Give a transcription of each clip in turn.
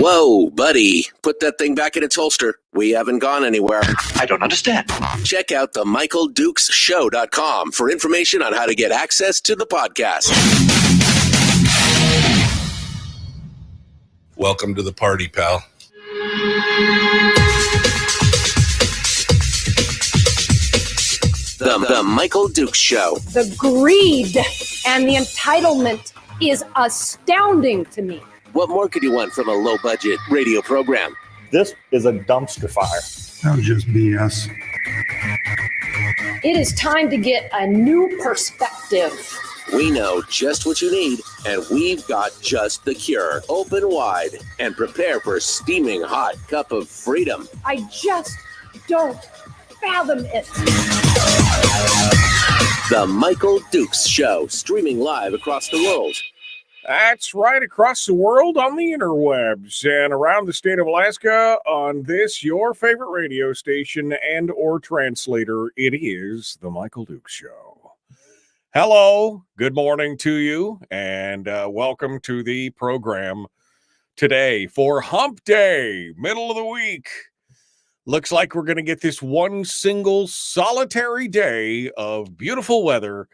Whoa, buddy. Put that thing back in its holster. We haven't gone anywhere. I don't understand. Check out the MichaelDukesShow.com for information on how to get access to the podcast. Welcome to the party, pal. The Michael Dukes Show. The greed and the entitlement is astounding to me. What more could you want from a low-budget radio program? This is a dumpster fire. That was just BS. It is time to get a new perspective. We know just what you need, and we've got just the cure. Open wide and prepare for a steaming hot cup of freedom. I just don't fathom it. The Michael Dukes Show, streaming live across the world. That's right, across the world on the interwebs and around the state of Alaska on this, your favorite radio station and or translator. It is the Michael Dukes Show. Hello, good morning to you, and welcome to the program today for Hump Day, middle of the week. Looks like we're going to get this one single solitary day of beautiful weather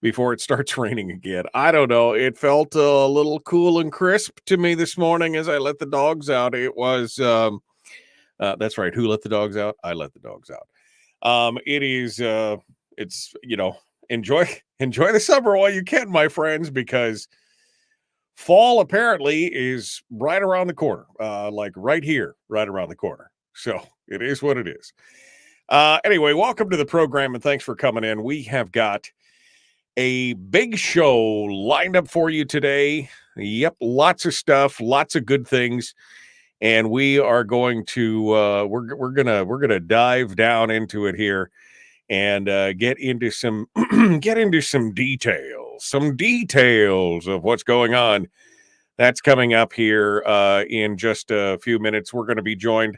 before it starts raining again. I don't know. It felt a little cool and crisp to me this morning as I let the dogs out. It was, that's right. Who let the dogs out? I let the dogs out. It's, enjoy the summer while you can, my friends, because fall apparently is right around the corner, like right here, right around the corner. So it is what it is. Anyway, welcome to the program and thanks for coming in. We have got a big show lined up for you today. Yep, lots of stuff, lots of good things, and we are going to we're gonna dive down into it here and get into some details of what's going on. That's coming up here in just a few minutes. We're going to be joined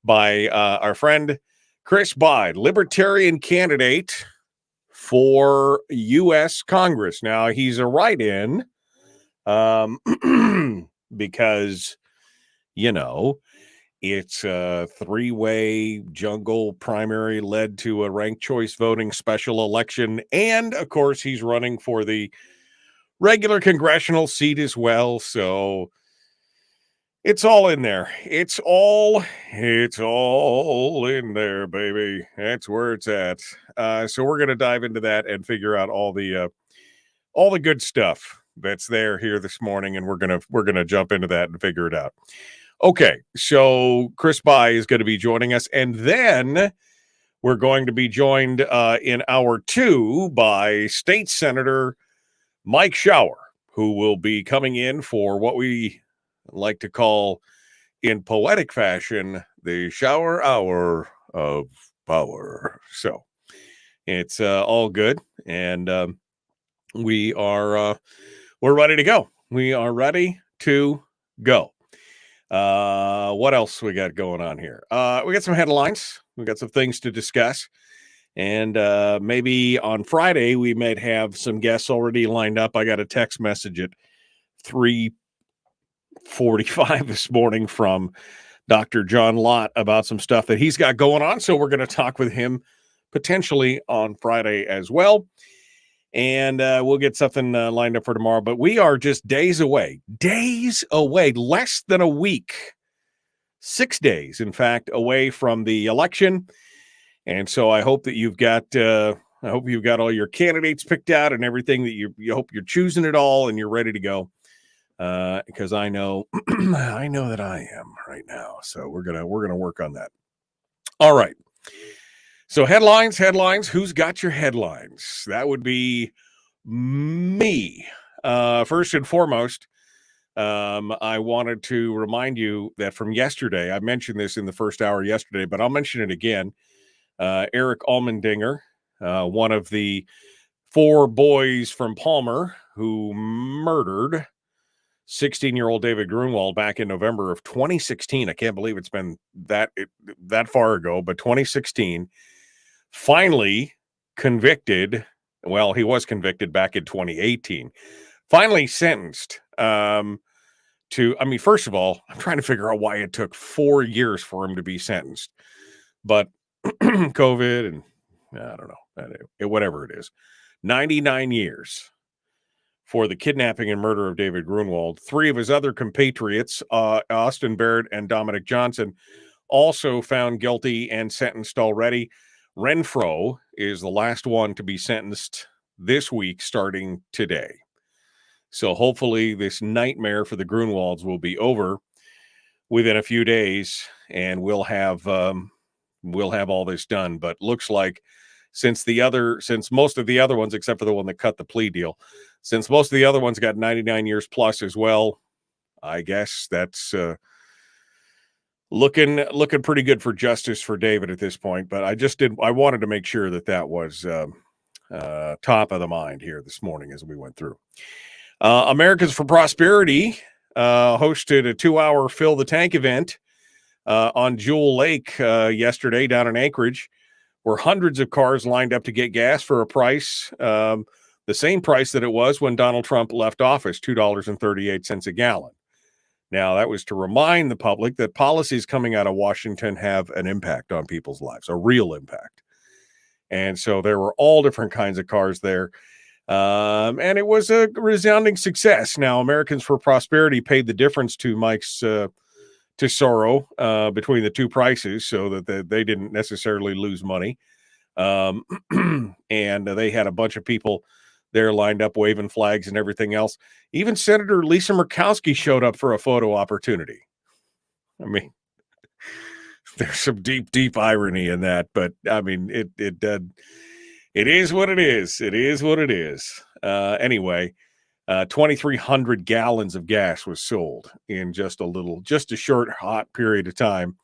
by our friend Chris Bide, Libertarian candidate for U.S. Congress. Now, he's a write-in because, it's a three-way jungle primary led to a ranked choice voting special election. And, of course, he's running for the regular congressional seat as well. So it's all in there. It's all in there, baby. That's where it's at. So we're going to dive into that and figure out all the good stuff that's there here this morning, and we're gonna jump into that and figure it out. Okay, so Chris Bide is going to be joining us, and then we're going to be joined in hour 2 by State Senator Mike Shower, who will be coming in for what we like to call, in poetic fashion, the shower hour of power. So it's all good, and we're ready to go. We are ready to go. What else we got going on here? We got some headlines. We got some things to discuss, and maybe on Friday we might have some guests already lined up. I got a text message at 3:45 this morning from Dr. John Lott about some stuff that he's got going on. So we're going to talk with him potentially on Friday as well. And we'll get something lined up for tomorrow. But we are just days away, less than a week, 6 days, in fact, away from the election. And so I hope that you've got all your candidates picked out and everything, that you hope you're choosing it all and you're ready to go. Because I know that I am right now. So we're gonna work on that. All right. So headlines. Who's got your headlines? That would be me. First and foremost, I wanted to remind you that from yesterday, I mentioned this in the first hour yesterday, but I'll mention it again. Eric Almendinger, one of the 4 boys from Palmer who murdered 16-year-old David Grunwald back in November of 2016. I can't believe it's been that far ago, but 2016, finally convicted. Well, he was convicted back in 2018. Finally sentenced I mean, first of all, I'm trying to figure out why it took 4 years for him to be sentenced. But COVID and I don't know, whatever it is, 99 years for the kidnapping and murder of David Grunwald. 3 of his other compatriots, Austin Barrett and Dominic Johnson, also found guilty and sentenced already. Renfro is the last one to be sentenced this week, starting today. So hopefully this nightmare for the Grunwalds will be over within a few days, and we'll have all this done. But looks like since most of the other ones, except for the one that cut the plea deal, since most of the other ones got 99 years plus as well, I guess that's looking pretty good for justice for David at this point. But I wanted to make sure that was top of the mind here this morning as we went through. Americans for Prosperity hosted a 2-hour Fill the Tank event on Jewel Lake yesterday down in Anchorage, where hundreds of cars lined up to get gas for a price, the same price that it was when Donald Trump left office, $2.38 a gallon. Now, that was to remind the public that policies coming out of Washington have an impact on people's lives, a real impact. And so there were all different kinds of cars there. And it was a resounding success. Now, Americans for Prosperity paid the difference to Mike's tesoro between the two prices so that they didn't necessarily lose money. And they had a bunch of people there lined up waving flags and everything else. Even Senator Lisa Murkowski showed up for a photo opportunity. I mean, there's some deep irony in that, but I mean, it is what it is. It is what it is. Anyway, 2,300 gallons of gas was sold in just a short, hot period of time.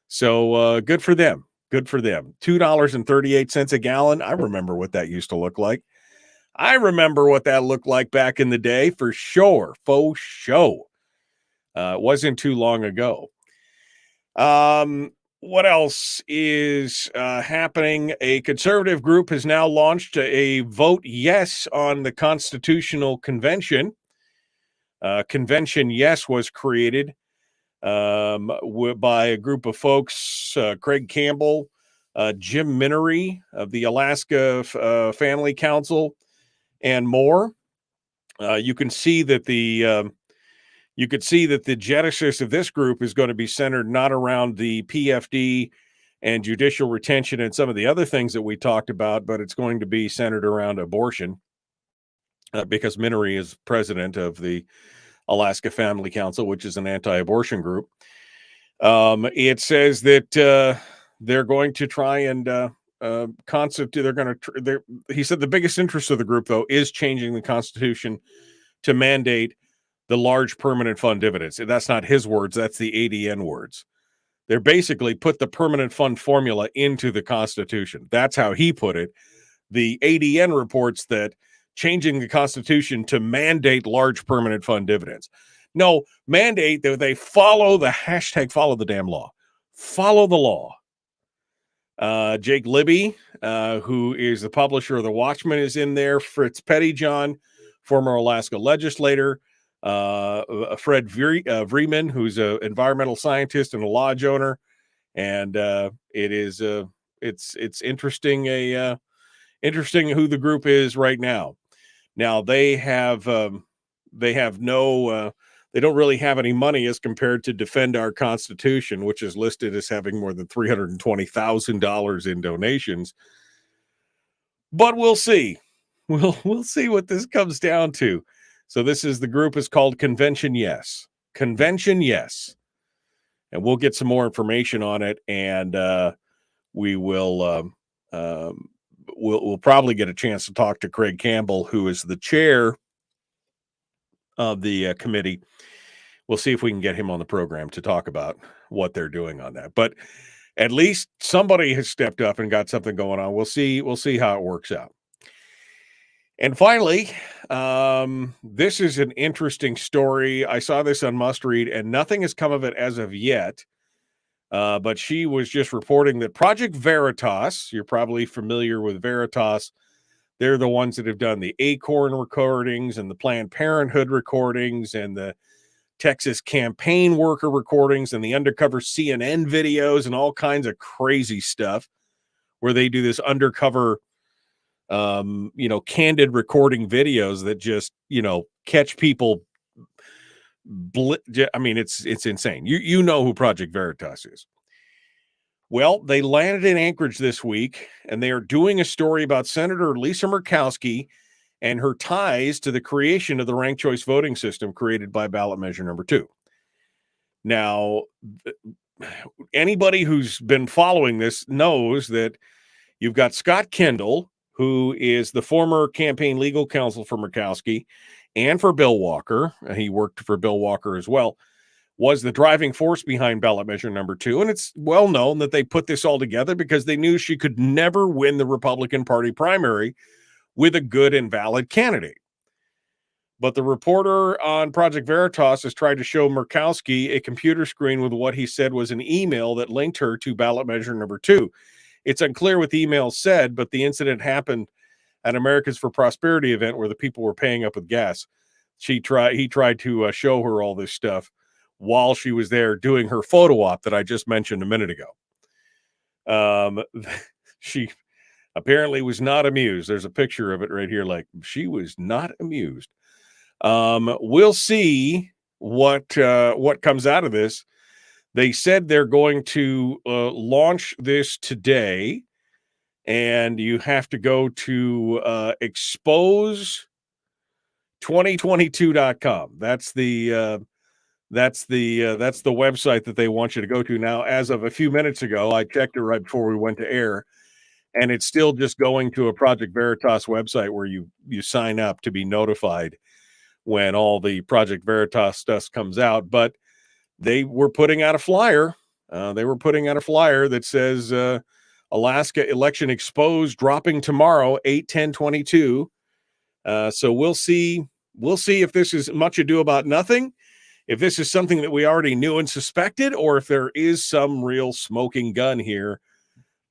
So good for them. Good for them. $2.38 a gallon. I remember what that used to look like. I remember what that looked like back in the day for sure. Faux show. It wasn't too long ago. What else is happening? A conservative group has now launched a vote yes on the Constitutional Convention. Convention Yes was created by a group of folks, Craig Campbell, Jim Minery of the Alaska Family Council, and more. You can see that the genesis of this group is going to be centered not around the PFD and judicial retention and some of the other things that we talked about, but it's going to be centered around abortion because Minery is president of the Alaska Family Council, which is an anti-abortion group. It says that they're going to try and he said the biggest interest of the group, though, is changing the Constitution to mandate the large permanent fund dividends. That's not his words. That's the ADN words. They're basically put the permanent fund formula into the Constitution. That's how he put it. The ADN reports that changing the Constitution to mandate large permanent fund dividends. No, mandate that they follow the hashtag, follow the damn law. Follow the law. Jake Libby, who is the publisher of The Watchman, is in there. Fritz Pettyjohn, former Alaska legislator. Fred Vreeman, who's an environmental scientist and a lodge owner. And it's interesting, interesting who the group is right now. Now they don't really have any money as compared to Defend Our Constitution, which is listed as having more than $320,000 in donations. But we'll see. We'll see what this comes down to. So the group is called Convention Yes. Convention Yes. And we'll get some more information on it, and we will we'll probably get a chance to talk to Craig Campbell, who is the chair of the committee. We'll see if we can get him on the program to talk about what they're doing on that. But at least somebody has stepped up and got something going on. We'll see how it works out. And finally, this is an interesting story. I saw this on Must Read, and nothing has come of it as of yet. But she was just reporting that Project Veritas, you're probably familiar with Veritas, they're the ones that have done the Acorn recordings and the Planned Parenthood recordings and the Texas campaign worker recordings and the undercover CNN videos and all kinds of crazy stuff where they do this undercover, candid recording videos that just, catch people. It's insane. You know who Project Veritas is. Well, they landed in Anchorage this week, and they are doing a story about Senator Lisa Murkowski and her ties to the creation of the ranked choice voting system created by ballot measure number 2. Now, anybody who's been following this knows that you've got Scott Kendall, who is the former campaign legal counsel for Murkowski and for Bill Walker. He worked for Bill Walker as well, was the driving force behind ballot measure number 2. And it's well known that they put this all together because they knew she could never win the Republican Party primary with a good and valid candidate. But the reporter on Project Veritas has tried to show Murkowski a computer screen with what he said was an email that linked her to ballot measure number 2. It's unclear what the email said, but the incident happened at Americans for Prosperity event where the people were paying up with gas. He tried to show her all this stuff while she was there doing her photo op that I just mentioned a minute ago. She apparently was not amused. There's a picture of it right here. Like, she was not amused. We'll see what comes out of this. They said they're going to launch this today, and you have to go to expose2022.com. That's the website that they want you to go to now. As of a few minutes ago, I checked it right before we went to air, and it's still just going to a Project Veritas website where you sign up to be notified when all the Project Veritas stuff comes out. But they were putting out a flyer. That says Alaska election exposed, dropping tomorrow, 8/10/22. So we'll see if this is much ado about nothing, if this is something that we already knew and suspected, or if there is some real smoking gun here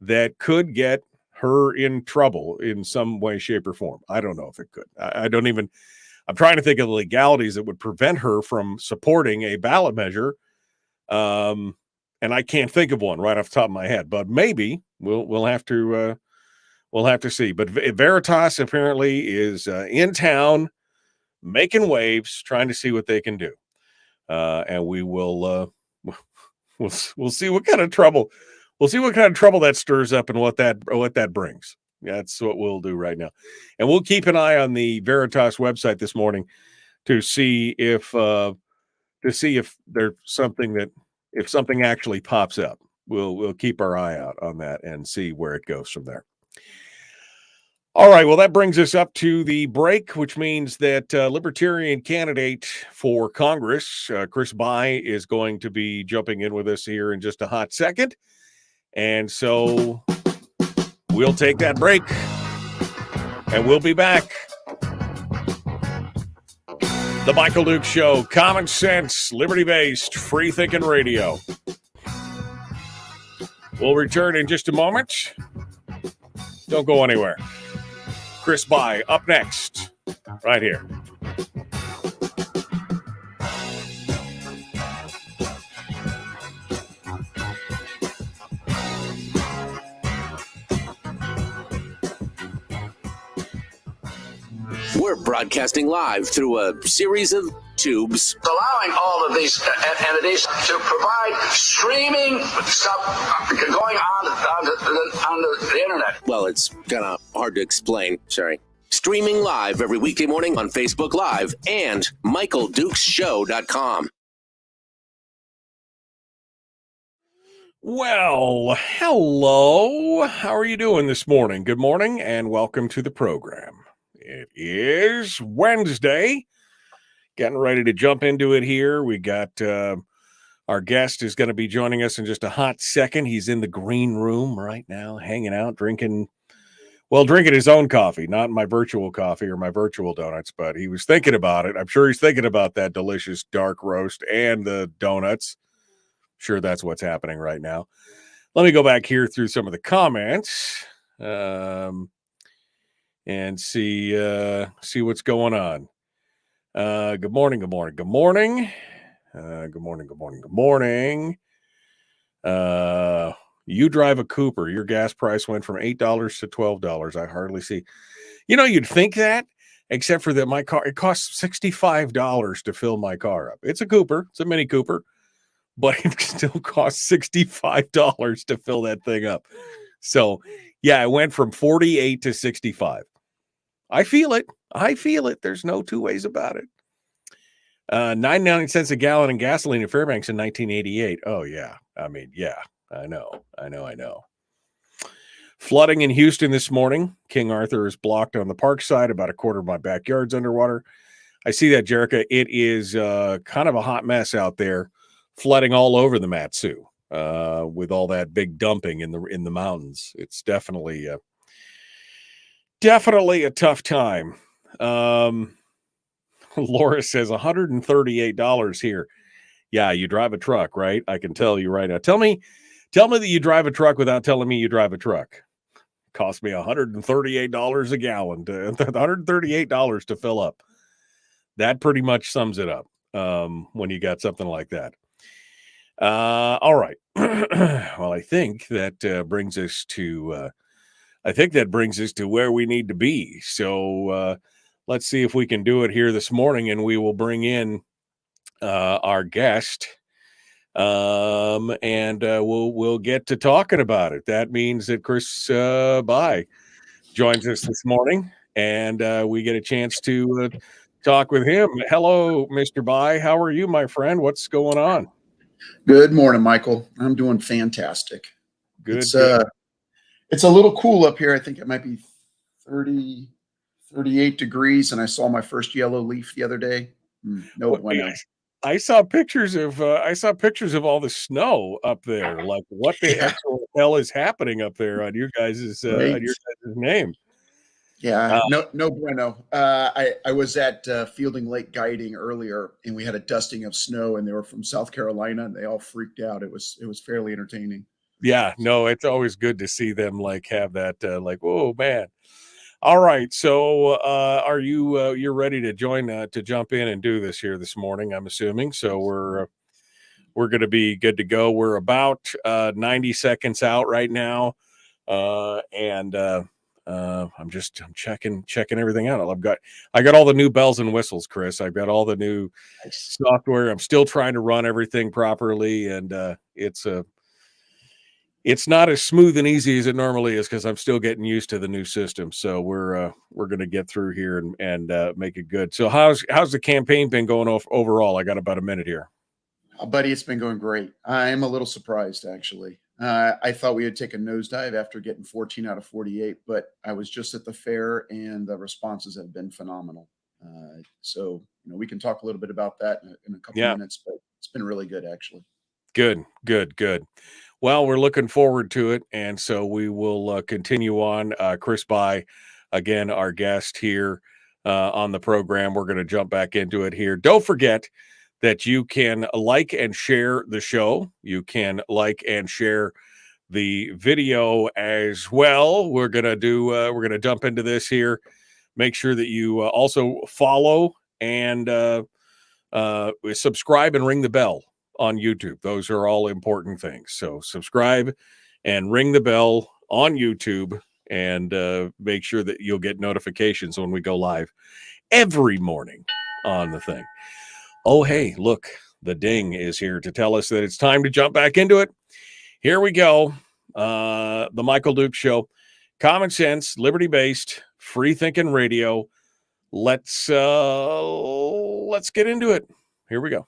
that could get her in trouble in some way, shape, or form. I don't know if it could. I'm trying to think of the legalities that would prevent her from supporting a ballot measure. And I can't think of one right off the top of my head, but maybe we'll have to see. But Veritas apparently is in town making waves, trying to see what they can do. And we will we'll see what kind of trouble that stirs up and what that brings. That's what we'll do right now. And we'll keep an eye on the Veritas website this morning to see if there's something if something actually pops up. We'll keep our eye out on that and see where it goes from there. All right, well, that brings us up to the break, which means that Libertarian candidate for Congress, Chris Bai, is going to be jumping in with us here in just a hot second. And so we'll take that break, and we'll be back. The Michael Dukes Show, common sense, liberty-based, free-thinking radio. We'll return in just a moment. Don't go anywhere. Chris Bai up next, right here. We're broadcasting live through a series of tubes. Allowing all of these entities to provide streaming stuff going on the internet. Well, it's kind of hard to explain. Sorry. Streaming live every weekday morning on Facebook Live and MichaelDukesShow.com. Well, hello. How are you doing this morning? Good morning and welcome to the program. It is Wednesday. Getting ready to jump into it here. We got our guest is going to be joining us in just a hot second. He's in the green room right now, hanging out, drinking his own coffee, not my virtual coffee or my virtual donuts, but he was thinking about it. I'm sure he's thinking about that delicious dark roast and the donuts. I'm sure that's what's happening right now. Let me go back here through some of the comments and see what's going on. Good morning. Good morning. You drive a Cooper. Your gas price went from $8 to $12. I hardly see. You'd think that, except for that my car, it costs $65 to fill my car up. It's a Cooper. It's a Mini Cooper, but it still costs $65 to fill that thing up. So, yeah, it went from 48 to 65. I feel it. There's no two ways about it. 99 cents a gallon in gasoline in Fairbanks in 1988. Oh, yeah. I mean, yeah, I know. Flooding in Houston this morning. King Arthur is blocked on the park side. About a quarter of my backyard's underwater. I see that, Jerica. It is kind of a hot mess out there, flooding all over the Matsu with all that big dumping in the mountains. It's definitely a tough time. Laura says $138 here. Yeah, you drive a truck, right? I can tell you right now. Tell me that you drive a truck without telling me you drive a truck. Cost me $138 a gallon, $138 to fill up. That pretty much sums it up when you got something like that. All right. Well, I think that brings us to where we need to be. So let's see if we can do it here this morning, and we will bring in our guest, and we'll get to talking about it. That means that Chris Bai joins us this morning, and we get a chance to talk with him. Hello, Mr. Bai. How are you, my friend? What's going on? Good morning, Michael. I'm doing fantastic. Good. It's a little cool up here. I think it might be 30, 38 degrees, and I saw my first yellow leaf the other day. I saw pictures of all the snow up there. Like, what the hell is happening up there on your guys' name? Yeah, no bueno. I was at Fielding Lake guiding earlier, and we had a dusting of snow, and they were from South Carolina, and they all freaked out. It was fairly entertaining. Yeah, no, it's always good to see them have that oh man. All right, so are you're ready to jump in and do this here this morning? I'm assuming so. We're going to be good to go. We're about 90 seconds out right now, and I'm checking everything out. I got all the new bells and whistles, Chris. I've got all the new software. I'm still trying to run everything properly, and it's not as smooth and easy as it normally is because I'm still getting used to the new system. So we're going to get through here and make it good. So how's the campaign been going overall? I got about a minute here. Buddy, it's been going great. I'm a little surprised, actually. I thought we would take a nosedive after getting 14 out of 48, but I was just at the fair, and the responses have been phenomenal. So we can talk a little bit about that in a couple minutes, but it's been really good, actually. Good. Well, we're looking forward to it, and so we will continue on. Chris Bai, again, our guest here on the program. We're going to jump back into it here. Don't forget that you can like and share the show. You can like and share the video as well. We're going to jump into this here. Make sure that you also follow and subscribe and ring the bell on YouTube. Those are all important things. So subscribe and ring the bell on YouTube, and make sure that you'll get notifications when we go live every morning on the thing. Oh, hey, look, the ding is here to tell us that it's time to jump back into it. Here we go. The Michael Duke Show. Common sense, liberty-based, free-thinking radio. Let's get into it. Here we go.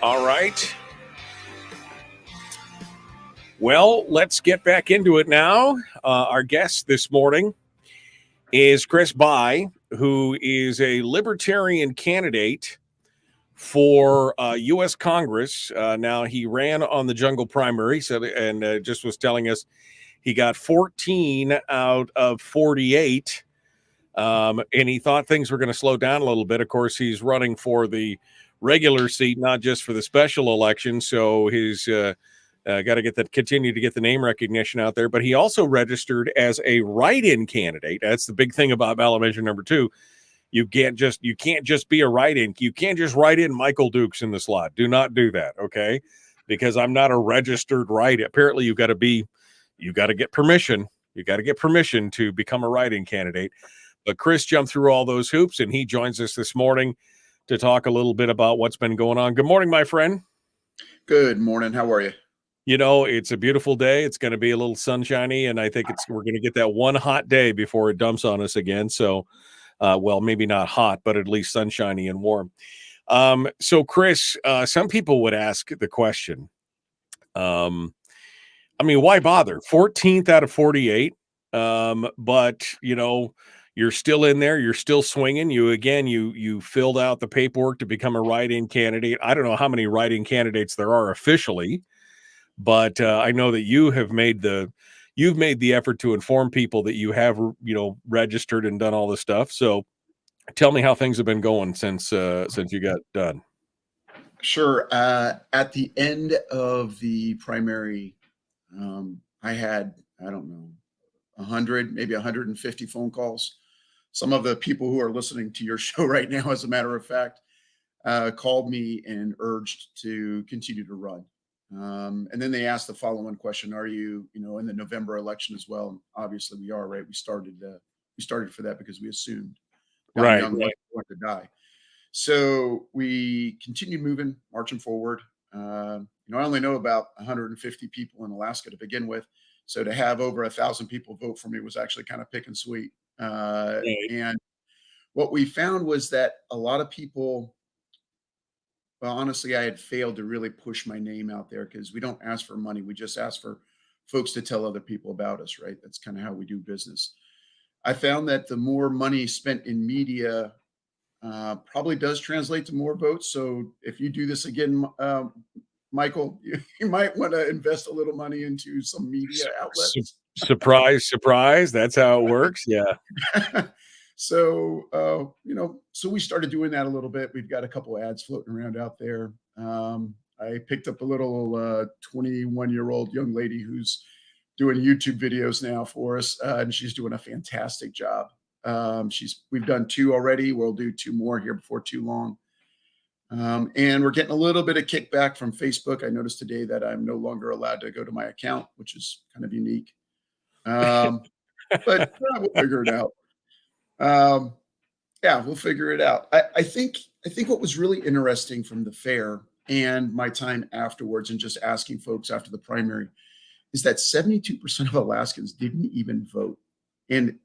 All right. Well, let's get back into it now. Our guest this morning is Chris Bai, who is a Libertarian candidate for U.S. Congress. Now, he ran on the jungle primary, and just was telling us he got 14 out of 48, and he thought things were going to slow down a little bit. Of course, he's running for the regular seat, not just for the special election, so he's got to continue to get the name recognition out there. But he also registered as a write-in candidate. That's the big thing about ballot measure number 2. You can't just be a write-in. You can't just write in Michael Dukes in the slot. Do not do that, okay? Because I'm not a registered write-in. Apparently, you got to get permission. You got to get permission to become a write-in candidate. But Chris jumped through all those hoops, and he joins us this morning to talk a little bit about what's been going on. Good morning, my friend. Good morning. How are you? You know, it's a beautiful day. It's going to be a little sunshiny, and I think we're going to get that one hot day before it dumps on us again. So, well, maybe not hot, but at least sunshiny and warm. So, Chris, some people would ask the question, I mean, why bother? 14th out of 48, but, you know, you're still in there. You're still swinging. You filled out the paperwork to become a write-in candidate. I don't know how many write-in candidates there are officially, but I know that you've made the effort to inform people that you have, registered and done all this stuff. So tell me how things have been going since you got done. Sure. At the end of the primary, I had, I don't know, 100, maybe 150 phone calls. Some of the people who are listening to your show right now, as a matter of fact, called me and urged to continue to run. And then they asked the follow-on question: are you, in the November election as well? And obviously we are, right? We started for that because we assumed Right. young was going to die. So we continued moving, marching forward. I only know about 150 people in Alaska to begin with. So to have over 1,000 people vote for me was actually kind of pick and sweet. And what we found was that a lot of people, well, honestly, I had failed to really push my name out there because we don't ask for money. We just ask for folks to tell other people about us, right? That's kind of how we do business. I found that the more money spent in media probably does translate to more votes. So if you do this again, Michael, you might want to invest a little money into some media outlets. Surprise. That's how it works. Yeah. So, so we started doing that a little bit. We've got a couple of ads floating around out there. I picked up a little 21-year-old young lady who's doing YouTube videos now for us, and she's doing a fantastic job. We've done 2 already. We'll do 2 more here before too long. And we're getting a little bit of kickback from Facebook. I noticed today that I'm no longer allowed to go to my account, which is kind of unique. But we'll figure it out. We'll figure it out. I think what was really interesting from the fair and my time afterwards and just asking folks after the primary is that 72% of Alaskans didn't even vote. And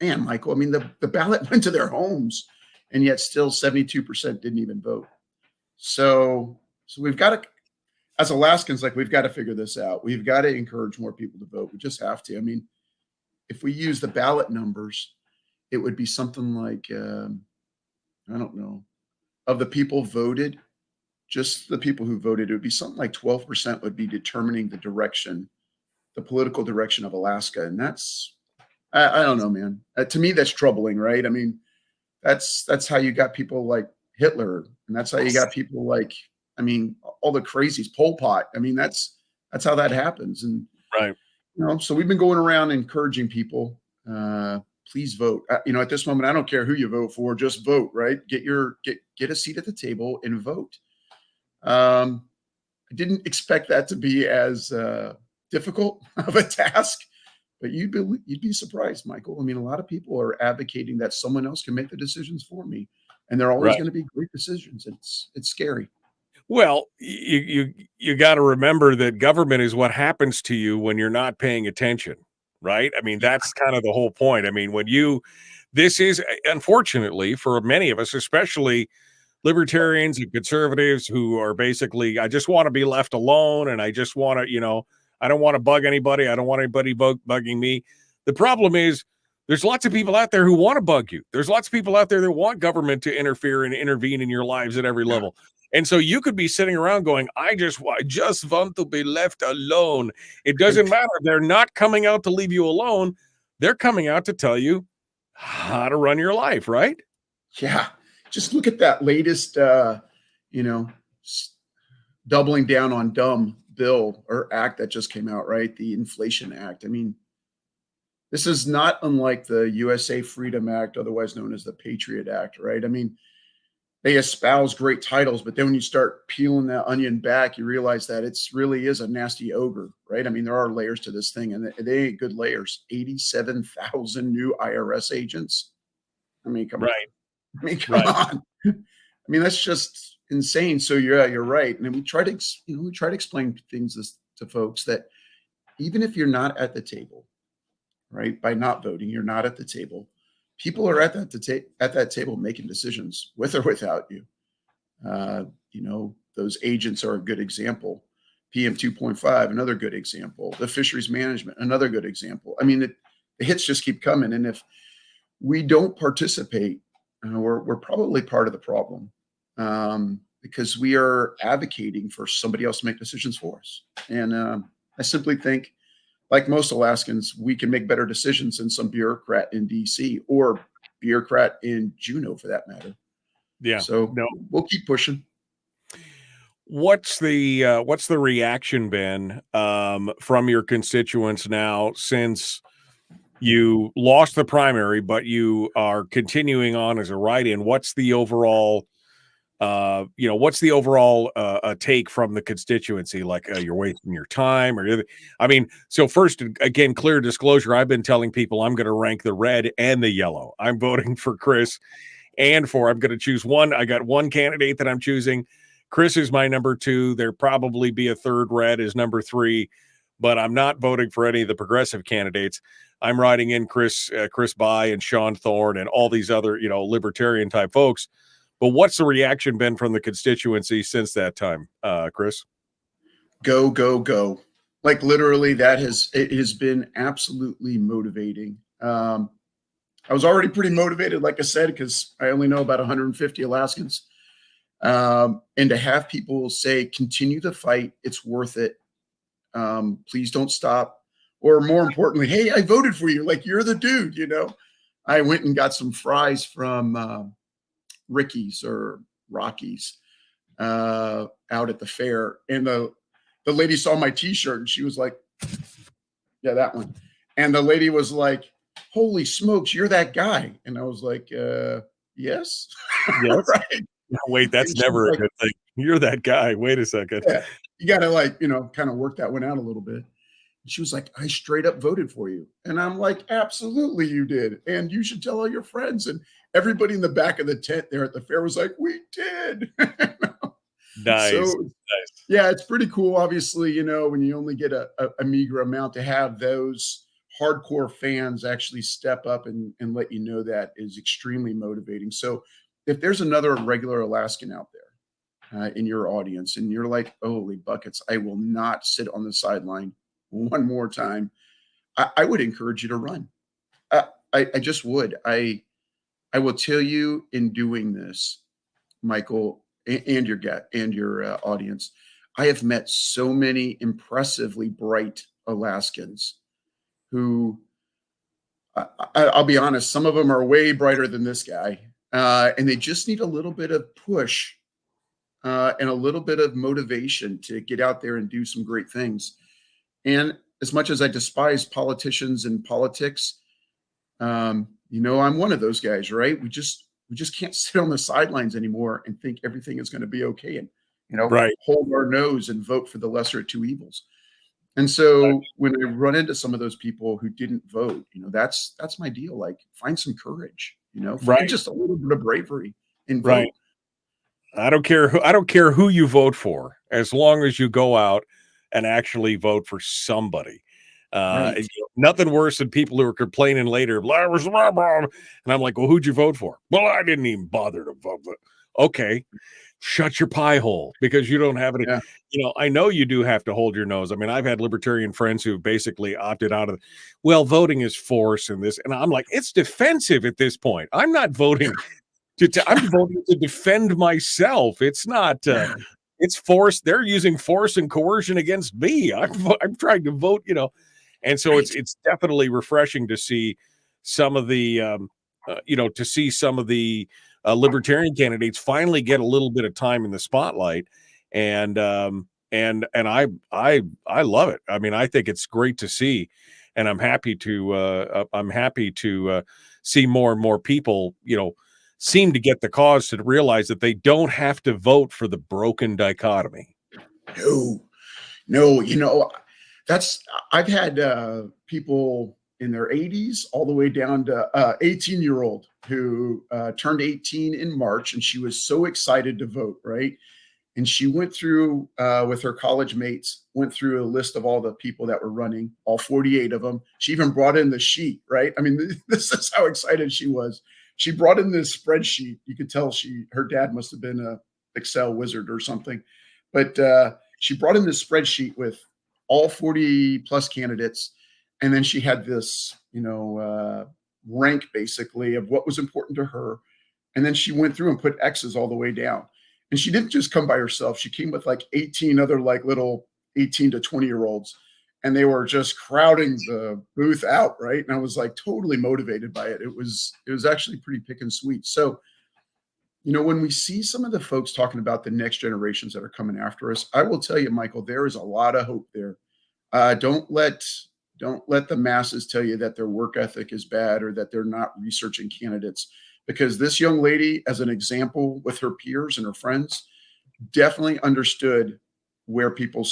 man, Michael, I mean, the ballot went to their homes, and yet still 72% didn't even vote. So we've got to, as Alaskans, we've got to figure this out. We've got to encourage more people to vote. We just have to. I mean, if we use the ballot numbers, it would be something like, I don't know, of the people voted, just the people who voted, it would be something like 12% would be determining the political direction of Alaska. And that's, I don't know, man. To me, that's troubling, right? I mean, that's how you got people like Hitler, and that's how you got people like, I mean, all the crazies, Pol Pot. I mean, that's how that happens. And right, so we've been going around encouraging people, please vote. At this moment, I don't care who you vote for, just vote, right? Get a seat at the table and vote. I didn't expect that to be as difficult of a task, but you'd be surprised, Michael. I mean, a lot of people are advocating that someone else can make the decisions for me, and they're always going to be great decisions. It's scary. Well, you got to remember that government is what happens to you when you're not paying attention, right? I mean, that's kind of the whole point. I mean, this is, unfortunately, for many of us, especially libertarians and conservatives who are basically, I just want to be left alone, and I just want to, I don't want to bug anybody. I don't want anybody bugging me. The problem is There's lots of people out there who want to bug you. There's lots of people out there that want government to interfere and intervene in your lives at every level. And so you could be sitting around going, I just want to be left alone. It doesn't matter. They're not coming out to leave you alone. They're coming out to tell you how to run your life, right? Yeah. Just look at that latest, doubling down on dumb bill or act that just came out, right? The Inflation Act. I mean, this is not unlike the USA Freedom Act, otherwise known as the Patriot Act, right? I mean, they espouse great titles, but then when you start peeling that onion back, you realize that it's really is a nasty ogre, right? I mean, there are layers to this thing, and they ain't good layers. 87,000 new IRS agents. I mean, come on. I mean, come on. I mean, that's just insane. So you're right. And we try to explain things to folks that even if you're not at the table, right, by not voting, you're not at the table. People are at that table making decisions with or without you. Those agents are a good example. PM 2.5, another good example. The fisheries management, another good example. I mean, the hits just keep coming. And if we don't participate, we're probably part of the problem, because we are advocating for somebody else to make decisions for us. And I simply think, like most Alaskans, we can make better decisions than some bureaucrat in DC or bureaucrat in Juneau, for that matter. Yeah. So we'll keep pushing. What's the reaction been from your constituents now since you lost the primary, but you are continuing on as a write-in? What's the overall take from the constituency? Like, you're wasting your time, so first, again, clear disclosure, I've been telling people I'm going to rank the red and the yellow. I'm voting for Chris I'm going to choose one. I got one candidate that I'm choosing. Chris is my number 2. There probably be a third red as number 3, but I'm not voting for any of the progressive candidates. I'm writing in Chris By and Sean Thorne and all these other, libertarian type folks. But what's the reaction been from the constituency since that time, Chris? Go, go, go. Like literally it has been absolutely motivating. I was already pretty motivated, like I said, because I only know about 150 Alaskans. And to have people say, continue the fight, it's worth it. Please don't stop. Or more importantly, hey, I voted for you. Like, you're the dude, I went and got some fries from Ricky's or Rocky's out at the fair. And the lady saw my t-shirt and she was like, yeah, that one. And the lady was like, holy smokes, you're that guy. And I was like, yes. Yes. Right. Wait, that's never a good thing. You're that guy. Wait a second. Yeah, you got to kind of work that one out a little bit. And she was like, I straight up voted for you. And I'm like, absolutely you did. And you should tell all your friends. And everybody in the back of the tent there at the fair was like, we did. Nice. So, nice. Yeah, it's pretty cool. Obviously, when you only get a meager amount, to have those hardcore fans actually step up and let you know that is extremely motivating. So if there's another regular Alaskan out there in your audience and you're like, holy buckets, I will not sit on the sideline one more time, I would encourage you to run. I just would. I will tell you, in doing this, Michael, and your audience, I have met so many impressively bright Alaskans who, I'll be honest, some of them are way brighter than this guy. And they just need a little bit of push and a little bit of motivation to get out there and do some great things. And as much as I despise politicians and politics, I'm one of those guys, right? We just can't sit on the sidelines anymore and think everything is going to be okay and, right, hold our nose and vote for the lesser of two evils. And so when I run into some of those people who didn't vote, that's my deal. Like, find some courage, find just a little bit of bravery and vote. Right. I don't care who you vote for, as long as you go out and actually vote for somebody. Right. Nothing worse than people who are complaining later, and I'm like, well, who'd you vote for? Well, I didn't even bother to vote. Okay. shut your pie hole because you don't have any. Yeah. I know you do have to hold your nose. I mean, I've had libertarian friends who basically opted out of, well, voting is force and this, and I'm like, it's defensive at this point. I'm not voting I'm voting to defend myself. It's not. It's force. They're using force and coercion against me. I'm trying to vote. And so it's definitely refreshing to see some of the libertarian candidates finally get a little bit of time in the spotlight, and I love it. I mean, I think it's great to see, and I'm happy to see more and more people seem to get the cause to realize that they don't have to vote for the broken dichotomy. No, I've had people in their 80s all the way down to 18-year-old who turned 18 in March, and she was so excited to vote, right? And she went through with her college mates, went through a list of all the people that were running, all 48 of them. She even brought in the sheet, right? I mean, this is how excited she was. She brought in this spreadsheet. You could tell her dad must have been a Excel wizard or something, but she brought in this spreadsheet with all 40 plus candidates. And then she had this, rank basically of what was important to her. And then she went through and put X's all the way down. And she didn't just come by herself. She came with like 18 other like little 18 to 20-year-olds. And they were just crowding the booth out, right? And I was like totally motivated by it. It was actually pretty pick and sweet. So, when we see some of the folks talking about the next generations that are coming after us, I will tell you, Michael, there is a lot of hope there. Don't let the masses tell you that their work ethic is bad or that they're not researching candidates, because this young lady, as an example with her peers and her friends, definitely understood where people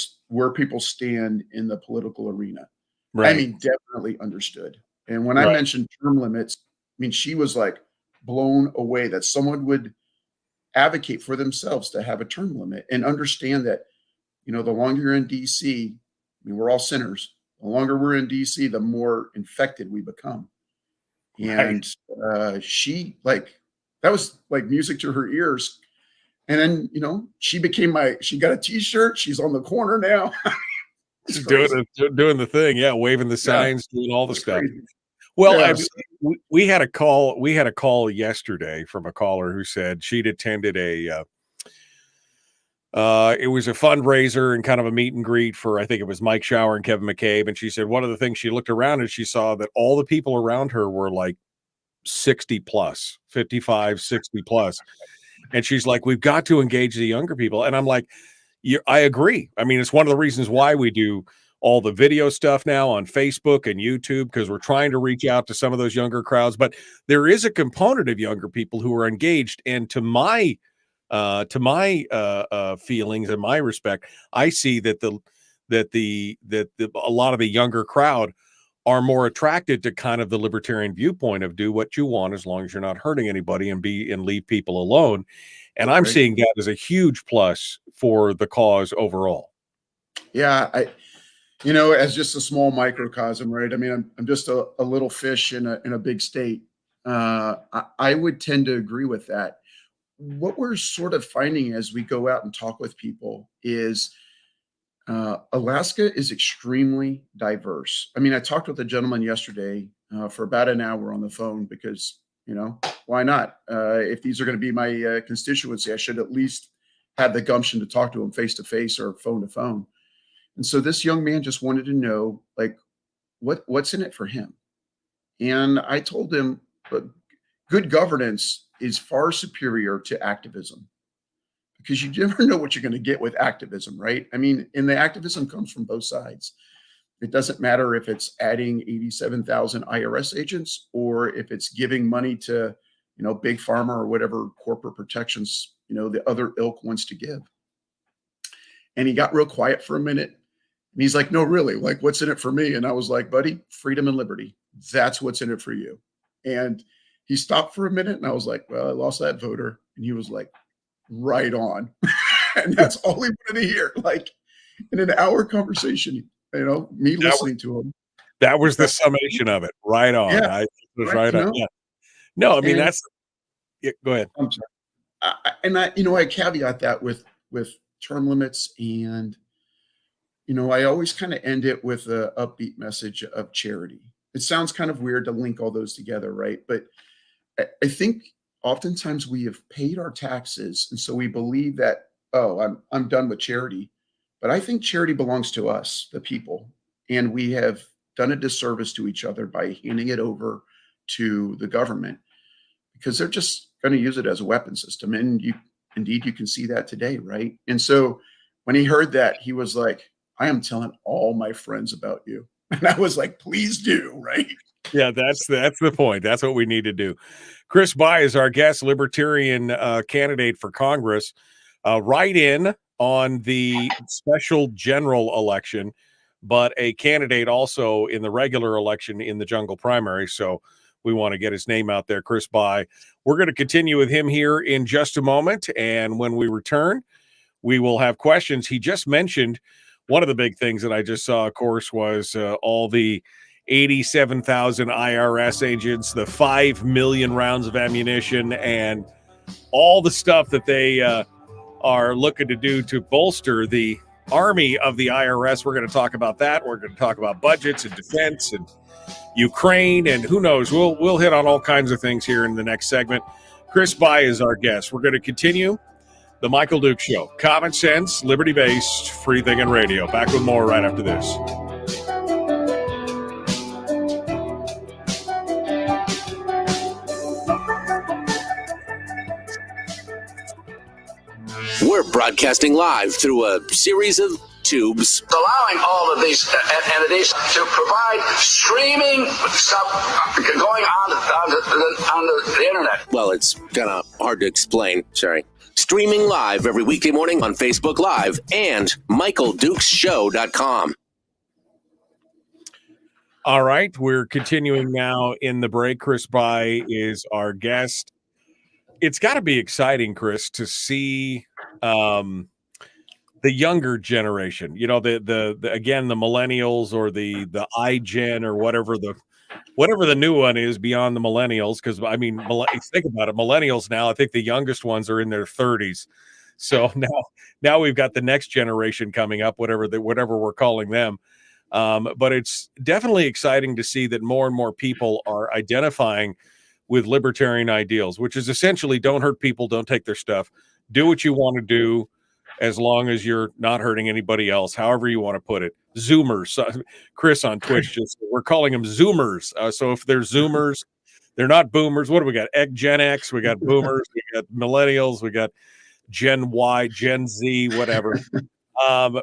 stand in the political arena. Right. I mean, definitely understood. And when I mentioned term limits, I mean, she was like blown away that someone would advocate for themselves to have a term limit and understand that, the longer you're in DC, I mean, we're all sinners. The longer we're in DC, the more infected we become. And she that was like music to her ears. And then, she got a t-shirt. She's on the corner now. doing the thing. Yeah. Waving the signs, doing all the stuff. Crazy. Well, we had a call yesterday from a caller who said she'd attended it was a fundraiser and kind of a meet and greet for, I think it was Mike Shower and Kevin McCabe. And she said, one of the things she looked around and she saw that all the people around her were like 60 plus, 55, 60 plus. And she's like, we've got to engage the younger people. And I'm like, I agree. I mean, it's one of the reasons why we do all the video stuff now on Facebook and YouTube, because we're trying to reach out to some of those younger crowds. But there is a component of younger people who are engaged. And to my feelings and my respect, I see that a lot of the younger crowd are more attracted to kind of the libertarian viewpoint of do what you want as long as you're not hurting anybody and leave people alone. And I'm seeing that as a huge plus for the cause overall. Yeah, as just a small microcosm, right? I mean, I'm just a little fish in a big state. I would tend to agree with that. What we're sort of finding as we go out and talk with people is Alaska is extremely diverse. I mean, I talked with a gentleman yesterday for about an hour on the phone because, why not? If these are going to be my constituency, I should at least have the gumption to talk to them face to face or phone to phone. And so this young man just wanted to know, like, what's in it for him. And I told him, but good governance is far superior to activism, because you never know what you're going to get with activism, right? I mean, and the activism comes from both sides. It doesn't matter if it's adding 87,000 IRS agents or if it's giving money to, Big Pharma or whatever corporate protections, the other ilk wants to give. And he got real quiet for a minute. And he's like, no, really, like, what's in it for me? And I was like, buddy, freedom and liberty. That's what's in it for you. And he stopped for a minute and I was like, well, I lost that voter. And he was like, right on. And that's all he wanted to hear. Like in an hour conversation, me listening to him. That was the summation of it. Right on. Yeah, I was right on. Yeah. No, I mean, go ahead. I'm sorry. I caveat that with term limits, and I always kind of end it with a upbeat message of charity. It sounds kind of weird to link all those together, right? But I think oftentimes we have paid our taxes, and so we believe that, oh, I'm done with charity. But I think charity belongs to us, the people, and we have done a disservice to each other by handing it over to the government, because they're just going to use it as a weapon system. And you can see that today, right? And so when he heard that, he was like, I am telling all my friends about you. And I was like, please do, right? Yeah, that's the point. That's what we need to do. Chris By is our guest, Libertarian candidate for Congress. Write-in on the special general election, but a candidate also in the regular election in the jungle primary. So we want to get his name out there, Chris By. We're going to continue with him here in just a moment. And when we return, we will have questions. He just mentioned one of the big things that I just saw, of course, was all the 87,000 IRS agents, the 5 million rounds of ammunition, and all the stuff that they are looking to do to bolster the army of the IRS. We're going to talk about that. We're going to talk about budgets and defense and Ukraine, and who knows. We'll hit on all kinds of things here in the next segment. Chris By is our guest. We're going to continue the Michael Duke Show. Common sense, liberty-based, free thinking radio. Back with more right after this. We're broadcasting live through a series of tubes. Allowing all of these entities to provide streaming stuff going on the internet. Well, it's kind of hard to explain. Sorry. Streaming live every weekday morning on Facebook Live and MichaelDukesShow.com. All right, we're continuing now in the break. Chris By is our guest. It's got to be exciting, Chris, to see the younger generation. The again, the millennials or the iGen or whatever the new one is beyond the millennials. Because I mean, think about it, millennials now. I think the youngest ones are in their 30s. So now we've got the next generation coming up, whatever we're calling them. But it's definitely exciting to see that more and more people are identifying with libertarian ideals, which is essentially don't hurt people, don't take their stuff, do what you want to do, as long as you're not hurting anybody else, however you want to put it. Zoomers. Chris on Twitch, we're calling them Zoomers. So if they're Zoomers, they're not boomers. What do we got? Gen X, we got boomers, we got millennials, we got Gen Y, Gen Z, whatever.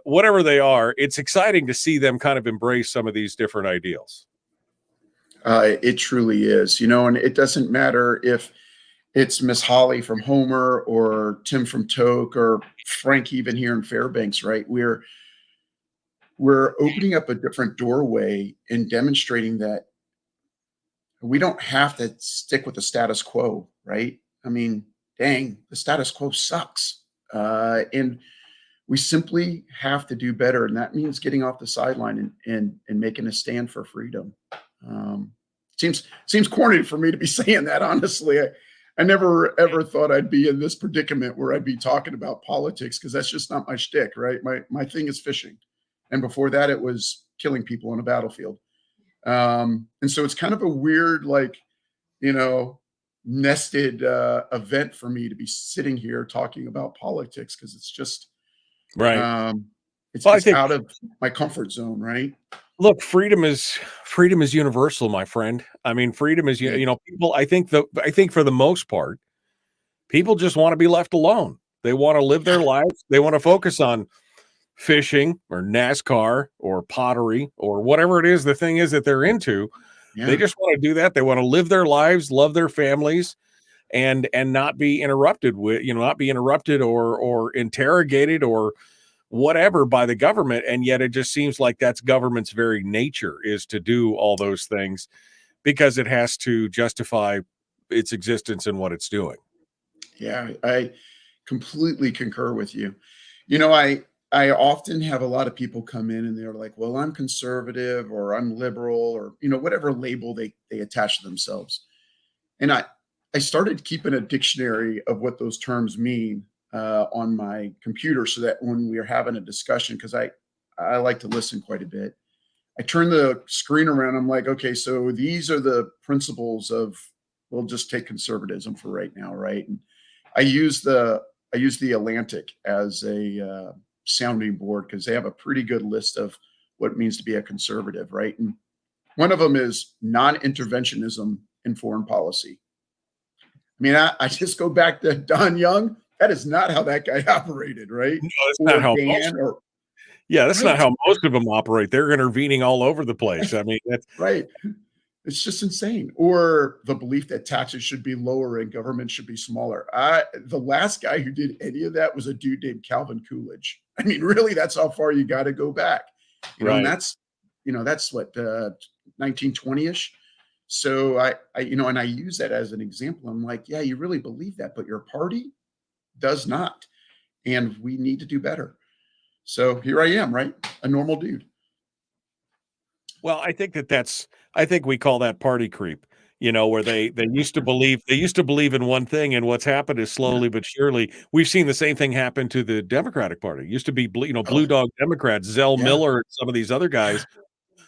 Whatever they are, it's exciting to see them kind of embrace some of these different ideals. It truly is, and it doesn't matter if it's Miss Holly from Homer or Tim from Toke or Frank even here in Fairbanks, right? We're opening up a different doorway and demonstrating that we don't have to stick with the status quo, right? I mean, dang, the status quo sucks. And we simply have to do better. And that means getting off the sideline and making a stand for freedom. Seems corny for me to be saying that, honestly. I never ever thought I'd be in this predicament where I'd be talking about politics, because that's just not my shtick, right? My thing is fishing, and before that, it was killing people on a battlefield. And so it's kind of a weird, nested event for me to be sitting here talking about politics, because it's just right. It's out of my comfort zone, right? Look, freedom is universal, my friend. I mean, freedom is, people, I think for the most part, people just want to be left alone. They want to live their lives. They want to focus on fishing or NASCAR or pottery or whatever it is the thing is that they're into. Yeah. They just want to do that. They want to live their lives, love their families, and not be interrupted or interrogated or whatever by the government. And yet it just seems like that's government's very nature, is to do all those things because it has to justify its existence and what it's doing. Yeah, I completely concur with you. I often have a lot of people come in and they're like, well, I'm conservative or I'm liberal or, whatever label they attach to themselves. And I started keeping a dictionary of what those terms mean on my computer, so that when we are having a discussion, because I like to listen quite a bit, I turn the screen around. I'm like, okay, so these are the principles of, we'll just take conservatism for right now, right? And I use the Atlantic as a sounding board, because they have a pretty good list of what it means to be a conservative, right? And one of them is non-interventionism in foreign policy. I mean, I just go back to Don Young. That is not how that guy operated, right? No, that's Or not how Dan, or yeah, that's not right, how most of them operate. They're intervening all over the place. I mean, that's right. It's just insane. Or the belief that taxes should be lower and government should be smaller. The last guy who did any of that was a dude named Calvin Coolidge. I mean, really, that's how far you got to go back. And that's what 1920-ish. So I and I use that as an example. I'm like, yeah, you really believe that, but your party does not, and we need to do better. So here I am, right, a normal dude. well, I think we call that party creep, where they used to believe in one thing, and what's happened is slowly but surely we've seen the same thing happen to the Democratic Party. It used to be blue dog Democrats, Zell Yeah, Miller, and some of these other guys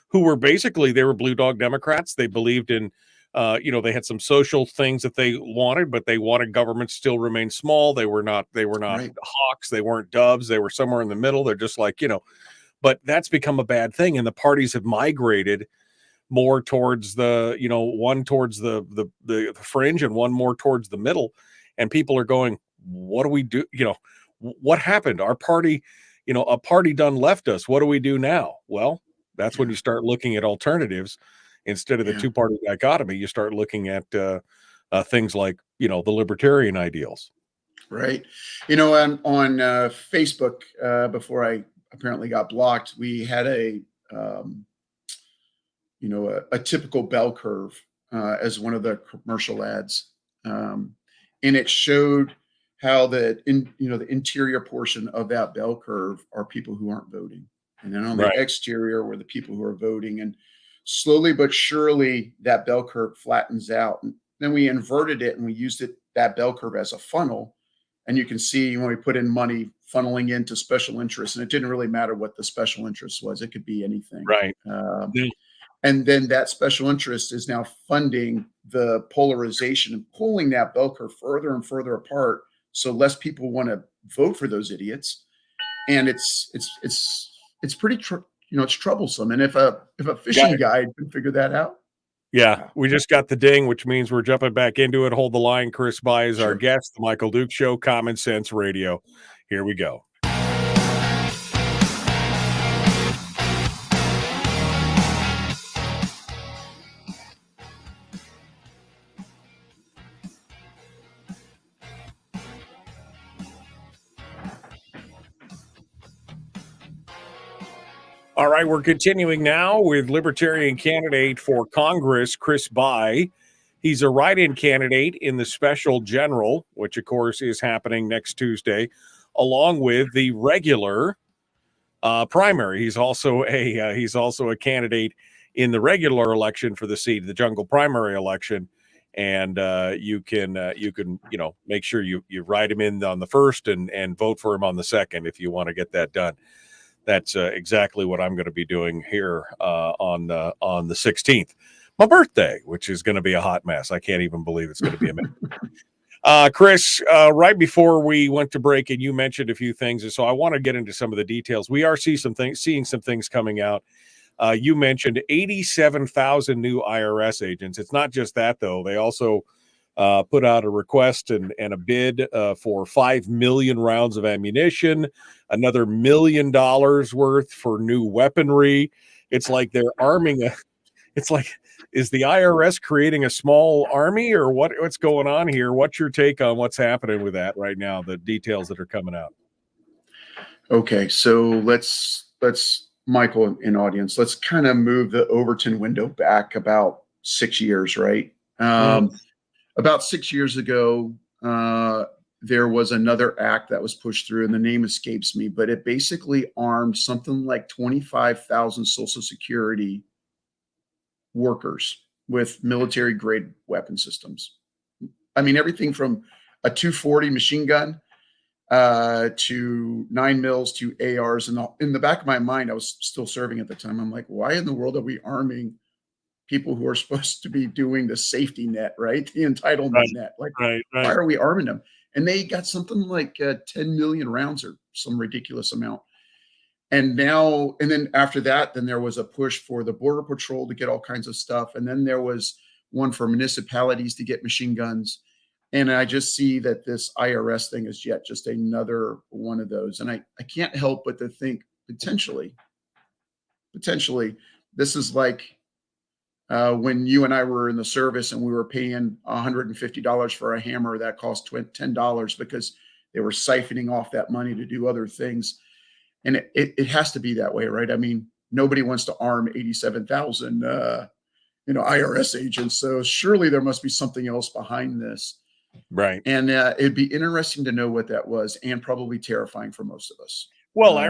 who were basically, they were blue dog Democrats. They believed in they had some social things that they wanted, but they wanted government to still remain small. They were not right. hawks, they weren't doves, they were somewhere in the middle. They're just like, but that's become a bad thing, and the parties have migrated more towards one towards the fringe and one more towards the middle, and people are going, what do we do? What happened? Our party, a party done left us. What do we do now? Well, that's when you start looking at alternatives instead of the Yeah. two-party dichotomy. You start looking at things like the libertarian ideals. Right. On Facebook, before I apparently got blocked, we had a typical bell curve as one of the commercial ads, and it showed how the interior portion of that bell curve are people who aren't voting, and then on the Right. exterior were the people who are voting, and slowly but surely that bell curve flattens out. And then we inverted it and we used that bell curve as a funnel. And you can see when we put in money funneling into special interests, and it didn't really matter what the special interest was. It could be anything. Right. Yeah. And then that special interest is now funding the polarization and pulling that bell curve further and further apart, so less people want to vote for those idiots. And it's pretty it's troublesome. And if a fishing guide can figure that out. Yeah, we just got the ding, which means we're jumping back into it. Hold the line. Chris By is our guest, the Michael Duke Show, Common Sense Radio. Here we go. All right, we're continuing now with Libertarian candidate for Congress, Chris By. He's a write-in candidate in the special general, which of course is happening next Tuesday, along with the regular primary. He's also a candidate in the regular election for the seat, the jungle primary election, and you can make sure you write him in on the first and vote for him on the second if you want to get that done. That's exactly what I'm going to be doing here on the 16th, my birthday, which is going to be a hot mess. I can't even believe it's going to be a mess. Chris, right before we went to break, and you mentioned a few things, and so I want to get into some of the details. We are seeing some things coming out. You mentioned 87,000 new IRS agents. It's not just that, though. They also put out a request and a bid for 5 million rounds of ammunition, another $1 million worth for new weaponry. It's like they're arming is the IRS creating a small army, or what's going on here? What's your take on what's happening with that right now, the details that are coming out? Okay, so let's Michael in audience, let's kind of move the Overton window back about 6 years, right? About 6 years ago, there was another act that was pushed through, and the name escapes me, but it basically armed something like 25,000 Social Security workers with military grade weapon systems. I mean, everything from a 240 machine gun to 9 mils to ARs. And in the back of my mind, I was still serving at the time. I'm like, why in the world are we arming people who are supposed to be doing the safety net, right? The entitlement net. Like, why are we arming them? And they got something like 10 million rounds or some ridiculous amount. And now, and then after that, then there was a push for the Border Patrol to get all kinds of stuff. And then there was one for municipalities to get machine guns. And I just see that this IRS thing is yet just another one of those. And I can't help but to think potentially, this is like when you and I were in the service and we were paying $150 for a hammer that cost $10 because they were siphoning off that money to do other things. And it has to be that way, right? I mean, nobody wants to arm 87,000, IRS agents. So surely there must be something else behind this. Right. And it'd be interesting to know what that was, and probably terrifying for most of us. Well, I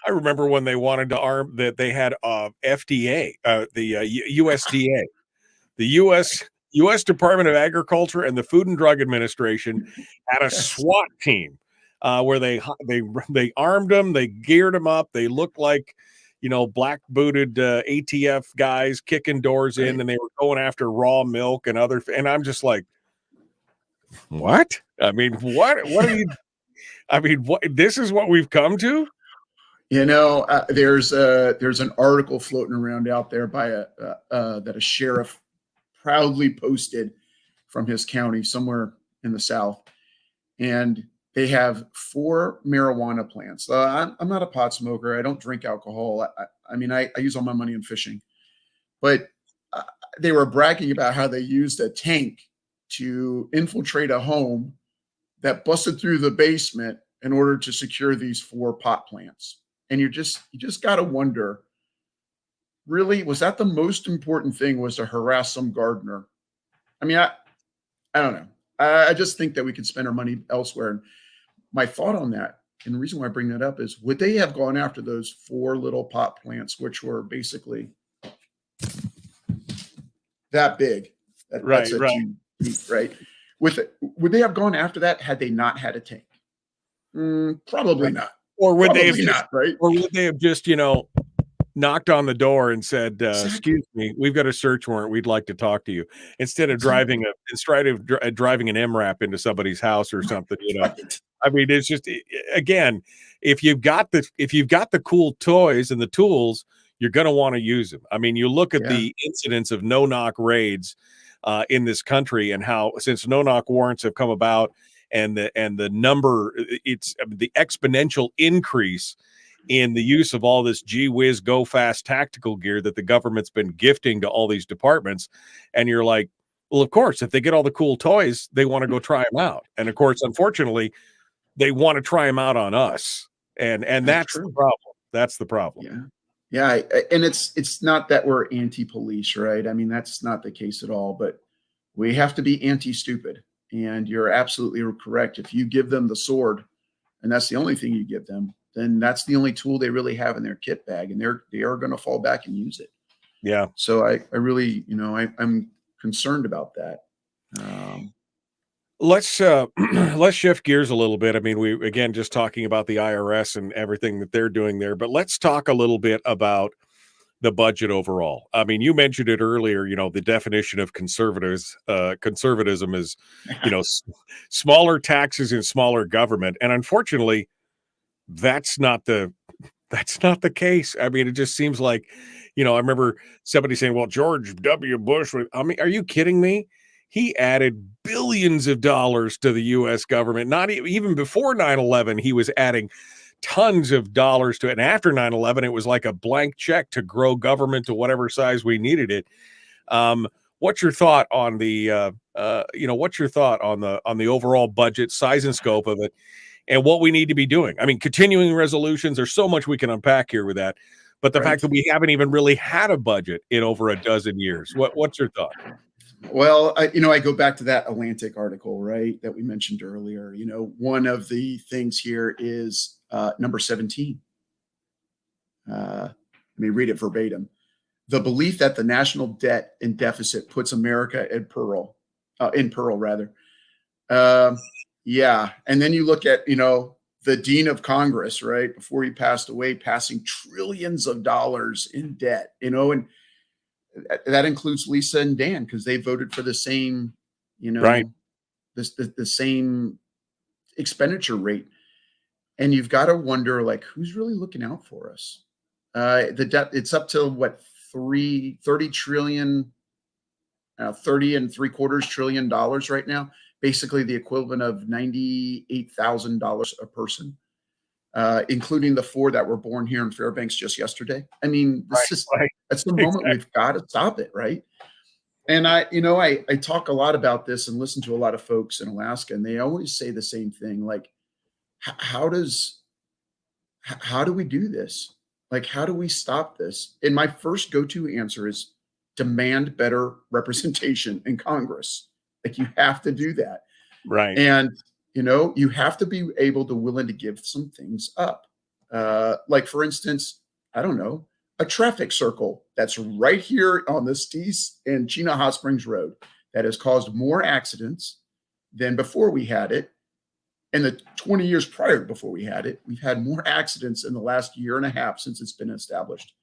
remember when they wanted to arm that they had FDA, USDA, the U.S. Department of Agriculture and the Food and Drug Administration had a SWAT team where they armed them, they geared them up, they looked like black booted ATF guys kicking doors in, and they were going after raw milk and other. And I'm just like, what? I mean, what are you? I mean, what? This is what we've come to. There's an article floating around out there by that a sheriff proudly posted from his county somewhere in the South, and they have 4 marijuana plants. I'm not a pot smoker. I don't drink alcohol. I mean, I use all my money in fishing, but they were bragging about how they used a tank to infiltrate a home that busted through the basement in order to secure these 4 pot plants. And you just got to wonder, really, was that the most important thing, was to harass some gardener? I mean, I don't know. I just think that we could spend our money elsewhere. And my thought on that, and the reason why I bring that up, is, would they have gone after those 4 little pot plants, which were basically that big? Right. Right. Would they have gone after that had they not had a tank? Probably not. Or would Probably they have not, right? Or would they have just, knocked on the door and said, "Excuse me, we've got a search warrant. We'd like to talk to you," instead of driving driving an MRAP into somebody's house or something. Right. I mean, it's just, again, if you've got the cool toys and the tools, you're going to want to use them. I mean, you look at the incidents of no-knock raids in this country, and how, since no-knock warrants have come about, and the number, it's the exponential increase in the use of all this gee whiz go fast tactical gear that the government's been gifting to all these departments. And you're like, well, of course, if they get all the cool toys, they want to go try them out. And of course, unfortunately, they want to try them out on us. And that's the problem. That's the problem. Yeah. And it's not that we're anti-police, right? I mean, that's not the case at all, but we have to be anti-stupid. And you're absolutely correct. If you give them the sword, and that's the only thing you give them, then that's the only tool they really have in their kit bag, and they are going to fall back and use it. Yeah. So I really, I'm concerned about that. Let's shift gears a little bit. I mean, we, again, just talking about the IRS and everything that they're doing there, but let's talk a little bit about the budget overall. I mean, you mentioned it earlier, the definition of conservatism is, smaller taxes and smaller government. And unfortunately, that's not the case. I mean, it just seems like, I remember somebody saying, well, George W. Bush, I mean, are you kidding me? He added billions of dollars to the U.S. government. Not even before 9/11, he was adding tons of dollars to it. And after 9/11, it was like a blank check to grow government to whatever size we needed it. What's your thought on the, what's your thought on the overall budget, size and scope of it, and what we need to be doing? I mean, continuing resolutions, there's so much we can unpack here with that. But the fact that we haven't even really had a budget in over a dozen years, what's your thought? Well, I go back to that Atlantic article, right, that we mentioned earlier. One of the things here is number 17. Let me read it verbatim. The belief that the national debt and deficit puts America in peril, Yeah. And then you look at, the Dean of Congress, right, before he passed away, passing trillions of dollars in debt, and that includes Lisa and Dan, because they voted for the same, Right. the same expenditure rate. And you've got to wonder, like, who's really looking out for us? The debt, it's up to what, 30 trillion, 30.75 trillion dollars right now, basically the equivalent of $98,000 a person, including the 4 that were born here in Fairbanks just yesterday. I mean, that's the moment we've got to stop it, right? And I talk a lot about this and listen to a lot of folks in Alaska, and they always say the same thing, like, how do we do this? Like, how do we stop this? And my first go-to answer is demand better representation in Congress. Like, you have to do that. Right. And, you have to be able to willing to give some things up. Like, for instance, I don't know, a traffic circle that's right here on the Steese and Chena Hot Springs Road that has caused more accidents than before we had it. In the 20 years prior before we had it, we've had more accidents in the last year and a half since it's been established,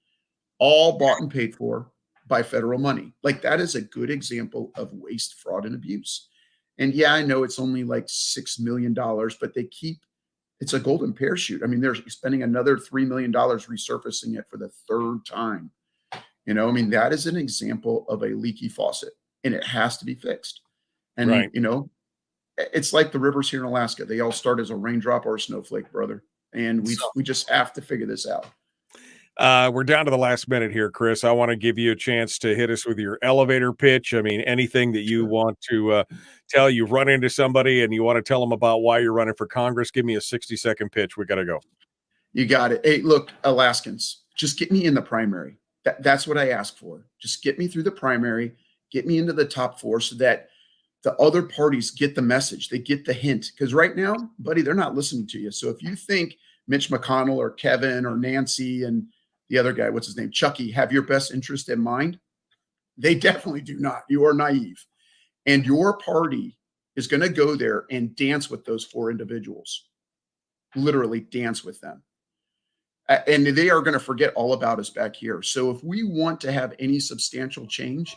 all bought and paid for by federal money. Like, that is a good example of waste, fraud, and abuse. And yeah, I know it's only like $6 million, but it's a golden parachute. I mean, they're spending another $3 million resurfacing it for the 3rd time. That is an example of a leaky faucet, and it has to be fixed. And, right. It's like the rivers here in Alaska. They all start as a raindrop or a snowflake, brother. And we just have to figure this out. We're down to the last minute here, Chris. I want to give you a chance to hit us with your elevator pitch. I mean, anything that you want to tell. You run into somebody and you want to tell them about why you're running for Congress. Give me a 60-second pitch. We got to go. You got it. Hey, look, Alaskans, just get me in the primary. That's what I ask for. Just get me through the primary, get me into the top 4 so that the other parties get the message. They get the hint. Because right now, buddy, they're not listening to you. So if you think Mitch McConnell or Kevin or Nancy and the other guy, what's his name, Chucky, have your best interest in mind, they definitely do not. You are naive. And your party is going to go there and dance with those 4 individuals, literally dance with them. And they are going to forget all about us back here. So if we want to have any substantial change,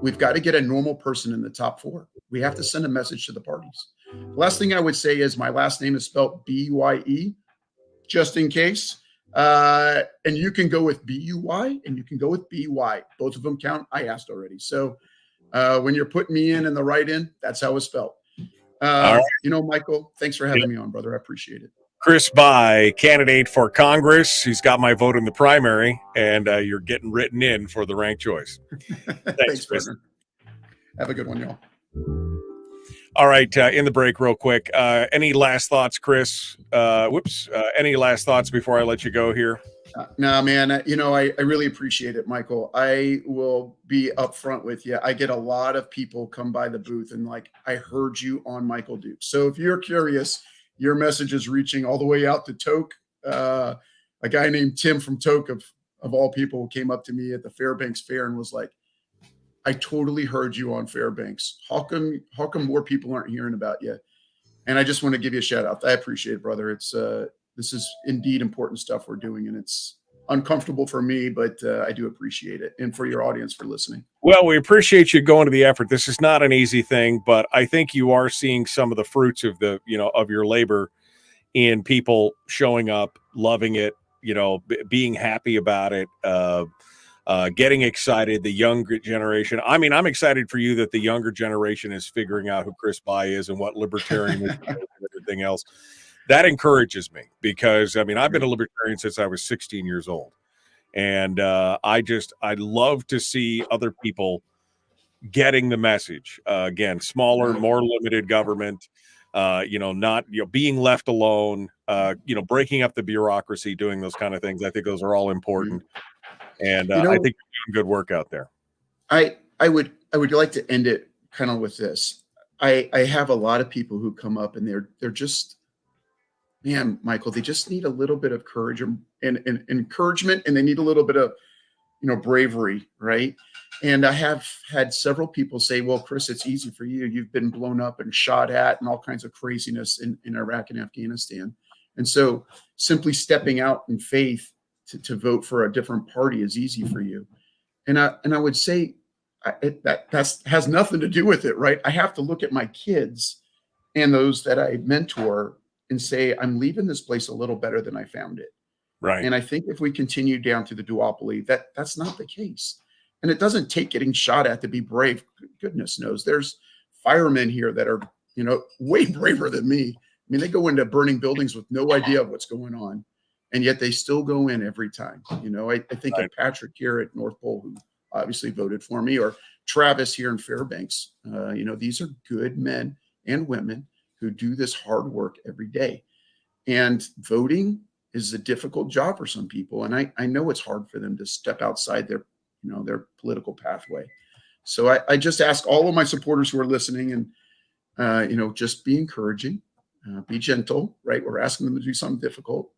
we've got to get a normal person in the top 4. We have to send a message to the parties. The last thing I would say is my last name is spelled B-Y-E, just in case. And you can go with B-U-Y and you can go with B-Y. Both of them count. I asked already. So when you're putting me in the write-in, that's how it's spelled. All right. Michael, thanks for having me on, brother. I appreciate it. Chris By, candidate for Congress. He's got my vote in the primary, and you're getting written in for the ranked choice. Thanks, Chris. Partner. Have a good one, y'all. All right, in the break real quick. Any last thoughts, Chris? Any last thoughts before I let you go here? No, man, I really appreciate it, Michael. I will be upfront with you. I get a lot of people come by the booth and like, I heard you on Michael Duke. So if you're curious, your message is reaching all the way out to Toke. A guy named Tim from Toke, of all people, came up to me at the Fairbanks Fair and was like, I totally heard you on Fairbanks. How come more people aren't hearing about you? And I just want to give you a shout out. I appreciate it, brother. It's this is indeed important stuff we're doing, and it's uncomfortable for me, but I do appreciate it, and for your audience for listening. Well, we appreciate you going to the effort. This is not an easy thing, but I think you are seeing some of the fruits of of your labor in people showing up, loving it, being happy about it, getting excited. The younger generation. I mean, I'm excited for you that the younger generation is figuring out who Chris By is and what libertarian is and everything else. That encourages me because, I've been a libertarian since I was 16 years old. And I love to see other people getting the message. Again, smaller, more limited government, not being left alone, breaking up the bureaucracy, doing those kind of things. I think those are all important. And I think you're doing good work out there. I would like to end it kind of with this. I have a lot of people who come up and they're just, man, Michael, they just need a little bit of courage and encouragement, and they need a little bit of, bravery, right? And I have had several people say, well, Chris, it's easy for you. You've been blown up and shot at and all kinds of craziness in Iraq and Afghanistan. And so simply stepping out in faith to vote for a different party is easy for you. And I would say that has nothing to do with it, right? I have to look at my kids and those that I mentor and say, I'm leaving this place a little better than I found it. Right. And I think if we continue down to the duopoly, that's not the case. And it doesn't take getting shot at to be brave. Goodness knows there's firemen here that are, way braver than me. I mean, they go into burning buildings with no idea of what's going on. And yet they still go in every time. I think of Patrick here at North Pole, who obviously voted for me, or Travis here in Fairbanks. These are good men and women who do this hard work every day. And voting is a difficult job for some people. And I know it's hard for them to step outside their political pathway. So I just ask all of my supporters who are listening and, just be encouraging, be gentle, right? We're asking them to do something difficult.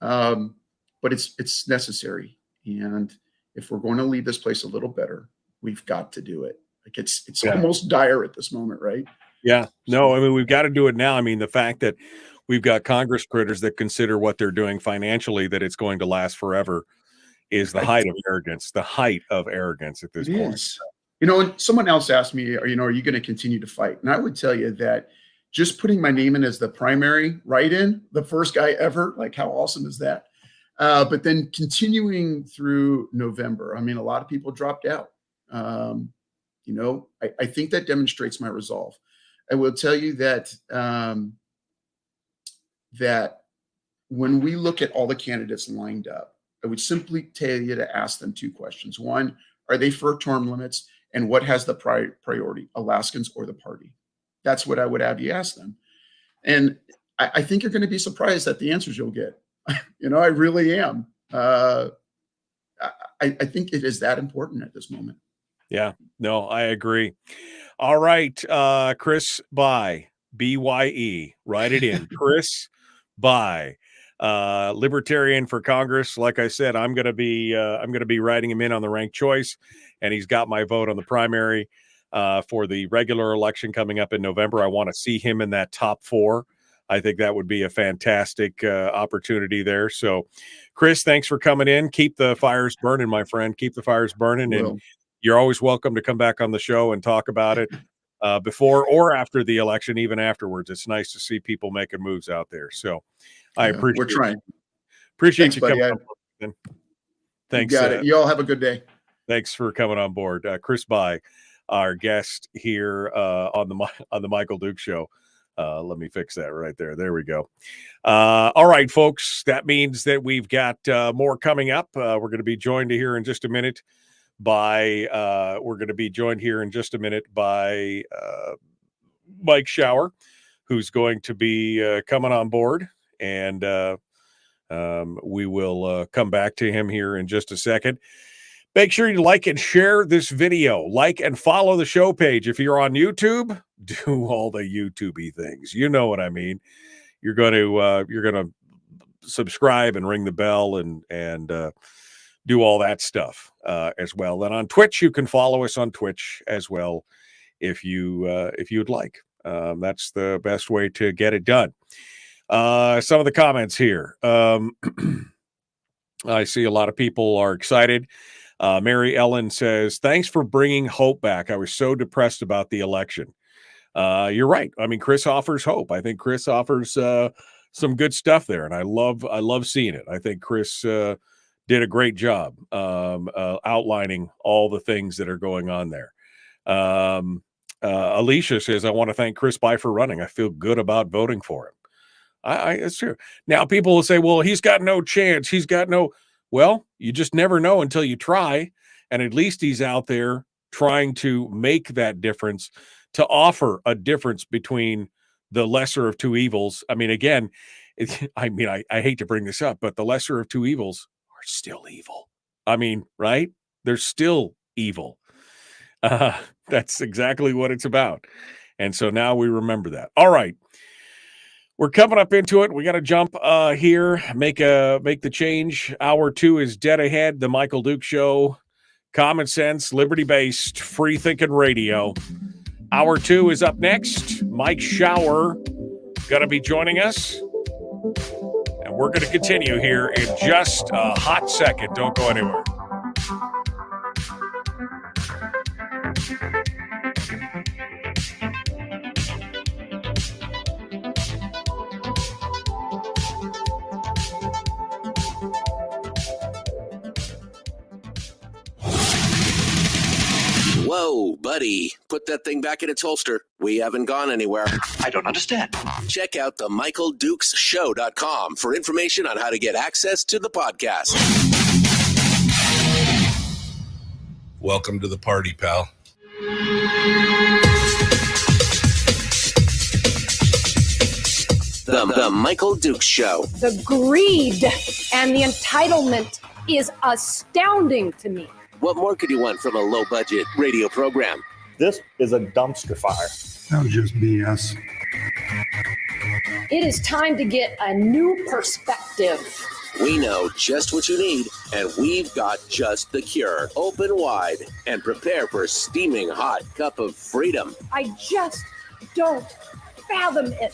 But it's necessary. And if we're going to leave this place a little better, we've got to do it. Like it's almost dire at this moment, right? Yeah. No, I mean, we've got to do it now. I mean, the fact that we've got Congress critters that consider what they're doing financially, that it's going to last forever, is the height of arrogance, at this point. Is. And someone else asked me, are you going to continue to fight? And I would tell you that just putting my name in as the primary write-in, the first guy ever, like how awesome is that? But then continuing through November, I mean, a lot of people dropped out. I think that demonstrates my resolve. I will tell you that that when we look at all the candidates lined up, I would simply tell you to ask them two questions. One, are they for term limits? And what has the priority, Alaskans or the party? That's what I would have you ask them. And I think you're going to be surprised at the answers you'll get. I really am. I think it is that important at this moment. Yeah, no, I agree. All right. Chris Bye, BYE, write it in. Chris Bye, Libertarian for Congress. Like I said, I'm going to be writing him in on the ranked choice, and he's got my vote on the primary for the regular election coming up in November. I want to see him in that top 4. I think that would be a fantastic opportunity there. So, Chris, thanks for coming in. Keep the fires burning, my friend. Keep the fires burning. And you're always welcome to come back on the show and talk about it before or after the election, even afterwards. It's nice to see people making moves out there. So I appreciate We're trying. Appreciate you coming on board. Thanks. You got it. You all have a good day. Thanks for coming on board. Chris Bye, our guest here on the Michael Duke Show. Let me fix that right there. There we go. All right, folks. That means that we've got more coming up. We're going to be joined here in just a minute by Mike Shower, who's going to be coming on board, and we will come back to him here in just a second. Make sure you like and share this video. Like and follow the show page. If you're on YouTube, do all the YouTube-y things. You know what I mean. You're going to subscribe and ring the bell and do all that stuff as well. And on Twitch, you can follow us on Twitch as well if you'd like. That's the best way to get it done. Some of the comments here. I see a lot of people are excited. Mary Ellen says, thanks for bringing hope back. I was so depressed about the election. You're right. I mean, Chris offers hope. I think Chris offers some good stuff there, and I love seeing it. I think Chris did a great job outlining all the things that are going on there. Alicia says, I want to thank Chris Bye for running. I feel good about voting for him. It's true. Now, people will say, well, he's got no chance. Well, you just never know until you try. And at least he's out there trying to make that difference, to offer a difference between the lesser of two evils. I mean, again, I hate to bring this up, but the lesser of two evils are still evil. I mean, right? They're still evil. That's exactly what it's about. And so now we remember that. All right. We're coming up into it. We got to jump here, make the change. Hour 2 is dead ahead. The Michael Duke Show, common sense, liberty-based, free-thinking radio. Hour 2 is up next. Mike Shower going to be joining us. And we're going to continue here in just a hot second. Don't go anywhere. Whoa, buddy. Put that thing back in its holster. We haven't gone anywhere. I don't understand. Check out the MichaelDukesShow.com for information on how to get access to the podcast. Welcome to the party, pal. The Michael Dukes Show. The greed and the entitlement is astounding to me. What more could you want from a low-budget radio program? This is a dumpster fire. That was just BS. It is time to get a new perspective. We know just what you need, and we've got just the cure. Open wide and prepare for a steaming hot cup of freedom. I just don't fathom it.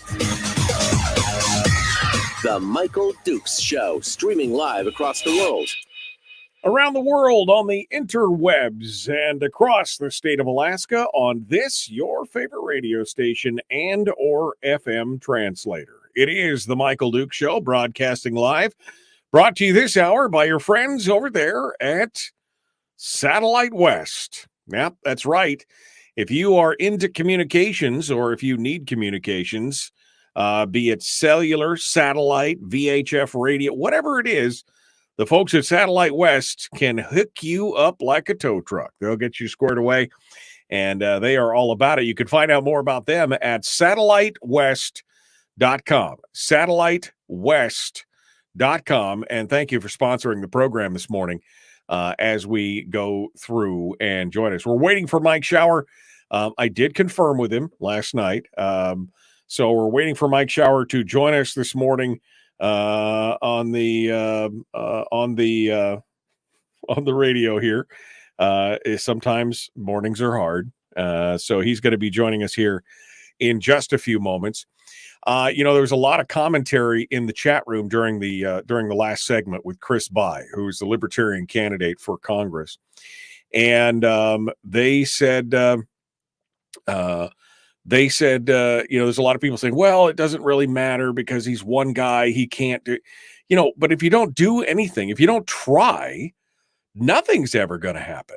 The Michael Dukes Show, streaming live across the world. Around the world on the interwebs and across the state of Alaska on this, your favorite radio station and or FM translator. It is the Michael Duke Show, broadcasting live, brought to you this hour by your friends over there at Satellite West. Yep, that's right. If you are into communications or if you need communications, be it cellular, satellite, VHF radio, whatever it is, the folks at Satellite West can hook you up like a tow truck. They'll get you squared away, and they are all about it. You can find out more about them at satellitewest.com. Satellitewest.com. And thank you for sponsoring the program this morning as we go through and join us. We're waiting for Mike Shower. I did confirm with him last night. So we're waiting for Mike Shower to join us this morning on the radio here. Sometimes mornings are hard. So he's going to be joining us here in just a few moments. There was a lot of commentary in the chat room during the last segment with Chris By, who's the Libertarian candidate for Congress. And they said, there's a lot of people saying, well, it doesn't really matter because he's one guy. He can't do, but if you don't do anything, if you don't try, nothing's ever going to happen.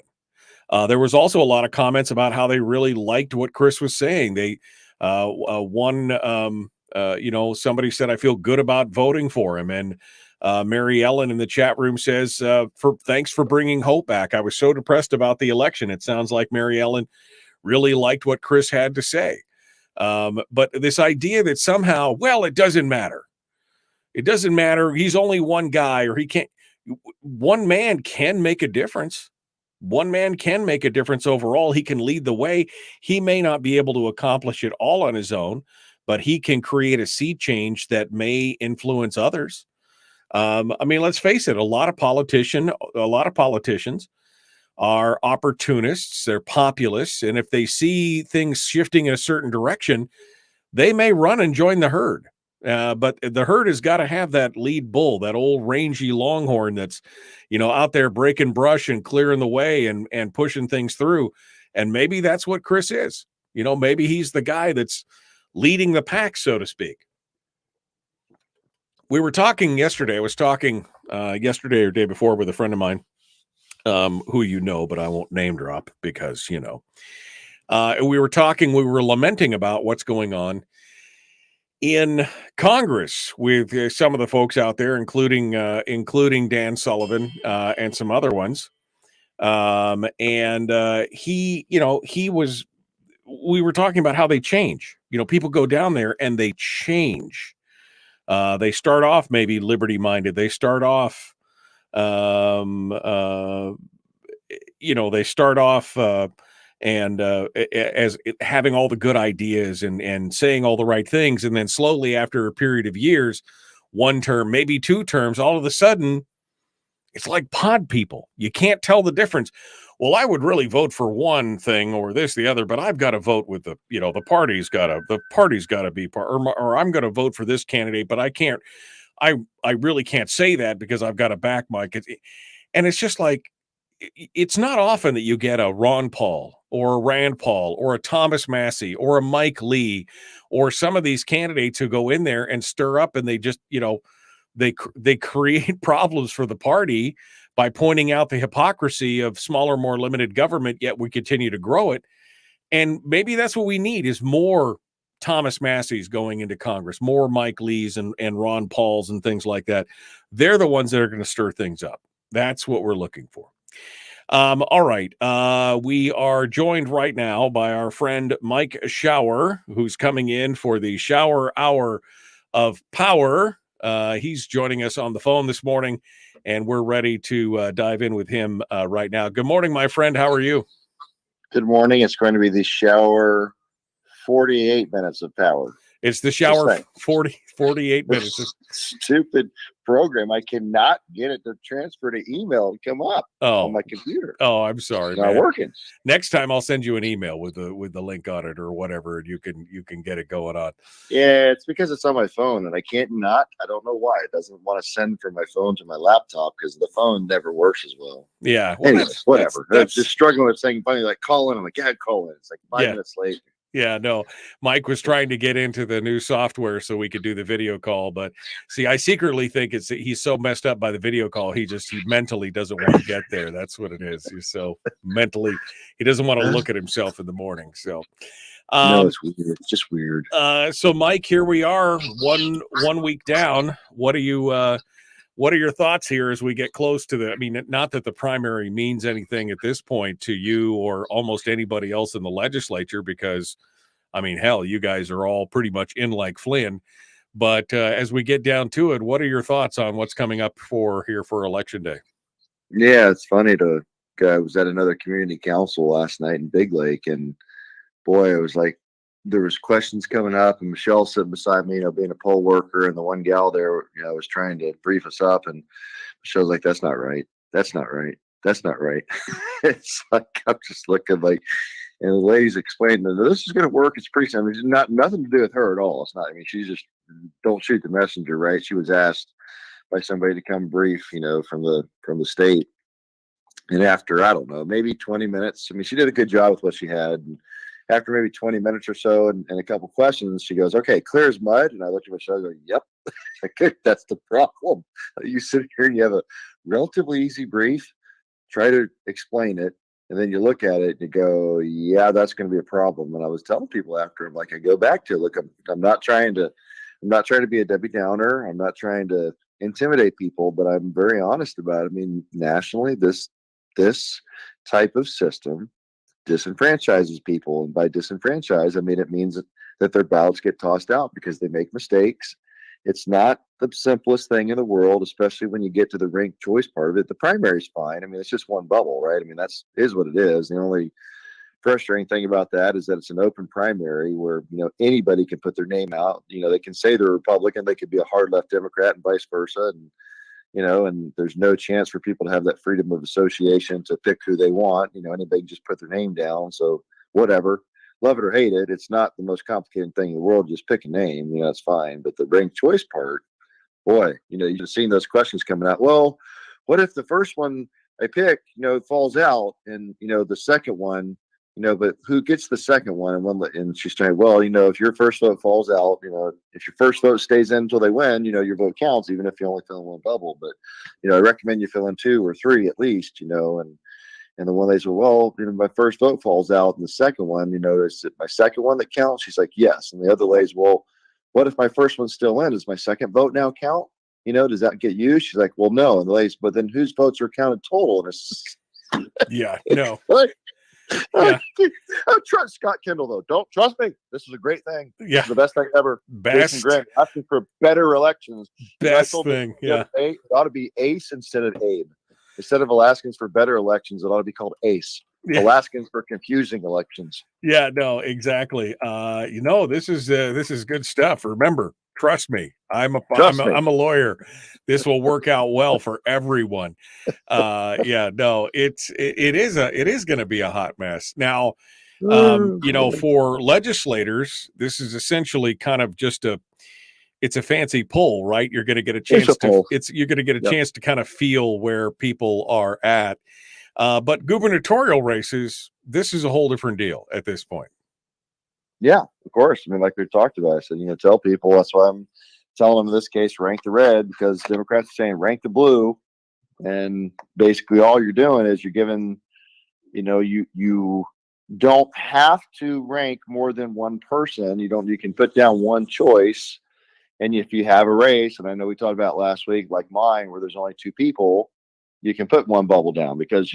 There was also a lot of comments about how they really liked what Chris was saying. They, somebody said, I feel good about voting for him. And Mary Ellen in the chat room says, thanks for bringing hope back. I was so depressed about the election. It sounds like Mary Ellen really liked what Chris had to say. But this idea that somehow, well, it doesn't matter. It doesn't matter. He's only one guy, or he can't. One man can make a difference. One man can make a difference overall. He can lead the way. He may not be able to accomplish it all on his own, but he can create a sea change that may influence others. Let's face it. A lot of politicians are opportunists, they're populists, and if they see things shifting in a certain direction, they may run and join the herd. But the herd has got to have that lead bull, that old rangy longhorn that's, out there breaking brush and clearing the way and pushing things through. And maybe that's what Chris is. Maybe he's the guy that's leading the pack, so to speak. We were talking yesterday. I was talking yesterday or day before with a friend of mine, who but I won't name drop because, we were lamenting about what's going on in Congress with some of the folks out there, including Dan Sullivan and some other ones. We were talking about how they change. People go down there and they change. They start off maybe liberty-minded. They start off and as having all the good ideas and saying all the right things. And then slowly, after a period of years, one term, maybe 2 terms, all of a sudden, it's like pod people. You can't tell the difference. Well, I would really vote for one thing or this, the other, but I've got to vote with the party's got to be part, or I'm going to vote for this candidate, but I can't, I really can't say that because I've got to back Mike. And it's just like, it's not often that you get a Ron Paul or a Rand Paul or a Thomas Massey or a Mike Lee or some of these candidates who go in there and stir up, and they just, they create problems for the party by pointing out the hypocrisy of smaller, more limited government, yet we continue to grow it. And maybe that's what we need, is more Thomas Masseys going into Congress, more Mike Lees and Ron Pauls and things like that. They're the ones that are going to stir things up. That's what we're looking for. All right. We are joined right now by our friend Mike Shower, who's coming in for the Shower Hour of Power. He's joining us on the phone this morning, and we're ready to dive in with him right now. Good morning, my friend. How are you? Good morning. It's going to be the Shower 48 minutes of power. It's the Shower 48 minutes. Stupid program. I cannot get it to transfer to email and come up on my computer. Oh, I'm sorry. It's not working. Next time I'll send you an email with the link on it or whatever, and you can get it going on. Yeah, it's because it's on my phone and I don't know why. It doesn't want to send from my phone to my laptop because the phone never works as well. Yeah. Well, anyways, whatever. That's just struggling with saying funny, like call in. I'm like, yeah, call in. It's like 5 minutes late. Yeah, no, Mike was trying to get into the new software so we could do the video call. But see, I secretly think he's so messed up by the video call. He mentally doesn't want to get there. That's what it is. He's so mentally, he doesn't want to look at himself in the morning. So, no, it's weird. It's just weird. So Mike, here we are, one week down. What are your thoughts here as we get close to I mean, not that the primary means anything at this point to you or almost anybody else in the legislature, because, I mean, hell, you guys are all pretty much in like Flynn. But as we get down to it, what are your thoughts on what's coming up for Election Day? Yeah, it's funny I was at another community council last night in Big Lake, and boy, it was like, there was questions coming up, and Michelle sitting beside me, being a poll worker, and the one gal there, was trying to brief us up, and Michelle's like, that's not right. That's not right. That's not right. It's like, I'm just looking like, and the lady's explaining that this is going to work. It's pretty simple. It's nothing to do with her at all. It's not, I mean, she's just, don't shoot the messenger, right? She was asked by somebody to come brief, from the state. And after, I don't know, maybe 20 minutes, I mean, she did a good job with what she had. And after maybe 20 minutes or so and a couple questions, she goes, okay, clear as mud. And I looked at Michelle and go, yep. Like, that's the problem. You sit here and you have a relatively easy brief, try to explain it, and then you look at it and you go, yeah, that's going to be a problem. And I was telling people after, I'm like, I go back to, look, I'm not trying to be a Debbie Downer. I'm not trying to intimidate people, but I'm very honest about it. I mean, nationally, this type of system disenfranchises people, and by disenfranchise, I mean it means that their ballots get tossed out because they make mistakes. It's not the simplest thing in the world, especially when you get to the ranked choice part of it. The primary's fine. I mean, it's just one bubble, right? I mean, is what it is. The only frustrating thing about that is that it's an open primary where anybody can put their name out. They can say they're Republican, they could be a hard left Democrat, and vice versa, and and there's no chance for people to have that freedom of association to pick who they want. Anybody can just put their name down. So whatever, love it or hate it, it's not the most complicated thing in the world. Just pick a name, that's fine. But the ranked choice part, boy, you've just seen those questions coming out. Well, what if the first one I pick, falls out, and the second one, but who gets the second one? And she's saying, well, if your first vote falls out, if your first vote stays in until they win, your vote counts, even if you only fill in one bubble. But, I recommend you fill in 2 or 3 at least, and the one they said, well, my first vote falls out, and the second one, is it my second one that counts? She's like, yes. And the other lady's, well, what if my first one's still in? Does my second vote now count? Does that get used? She's like, well, no. And the lady's, but then whose votes are counted total? And it's yeah, no. Yeah. I trust Scott Kendall, though. Don't trust me. This is a great thing. Yeah, the best thing ever. Best Grant asking for better elections. Best thing. Yeah, it ought to be Ace instead of Abe. Instead of asking for better elections, it ought to be called Ace. Yeah. Alaskans for confusing elections. Yeah, no, exactly. This is good stuff. Remember, trust me. Trust me. I'm a lawyer. This will work out well for everyone. Yeah, no, it is going to be a hot mess. Now, for legislators, this is essentially kind of just it's a fancy poll, right? You're going to get a chance you're going to get a chance to kind of feel where people are at. But gubernatorial races, this is a whole different deal at this point. Yeah, of course. I mean, like we talked about, I said, tell people, that's why I'm telling them in this case, rank the red, because Democrats are saying rank the blue. And basically all you're doing is you're giving, you don't have to rank more than one person. You can put down one choice. And if you have a race, and I know we talked about last week, like mine, where there's only two people, you can put one bubble down because,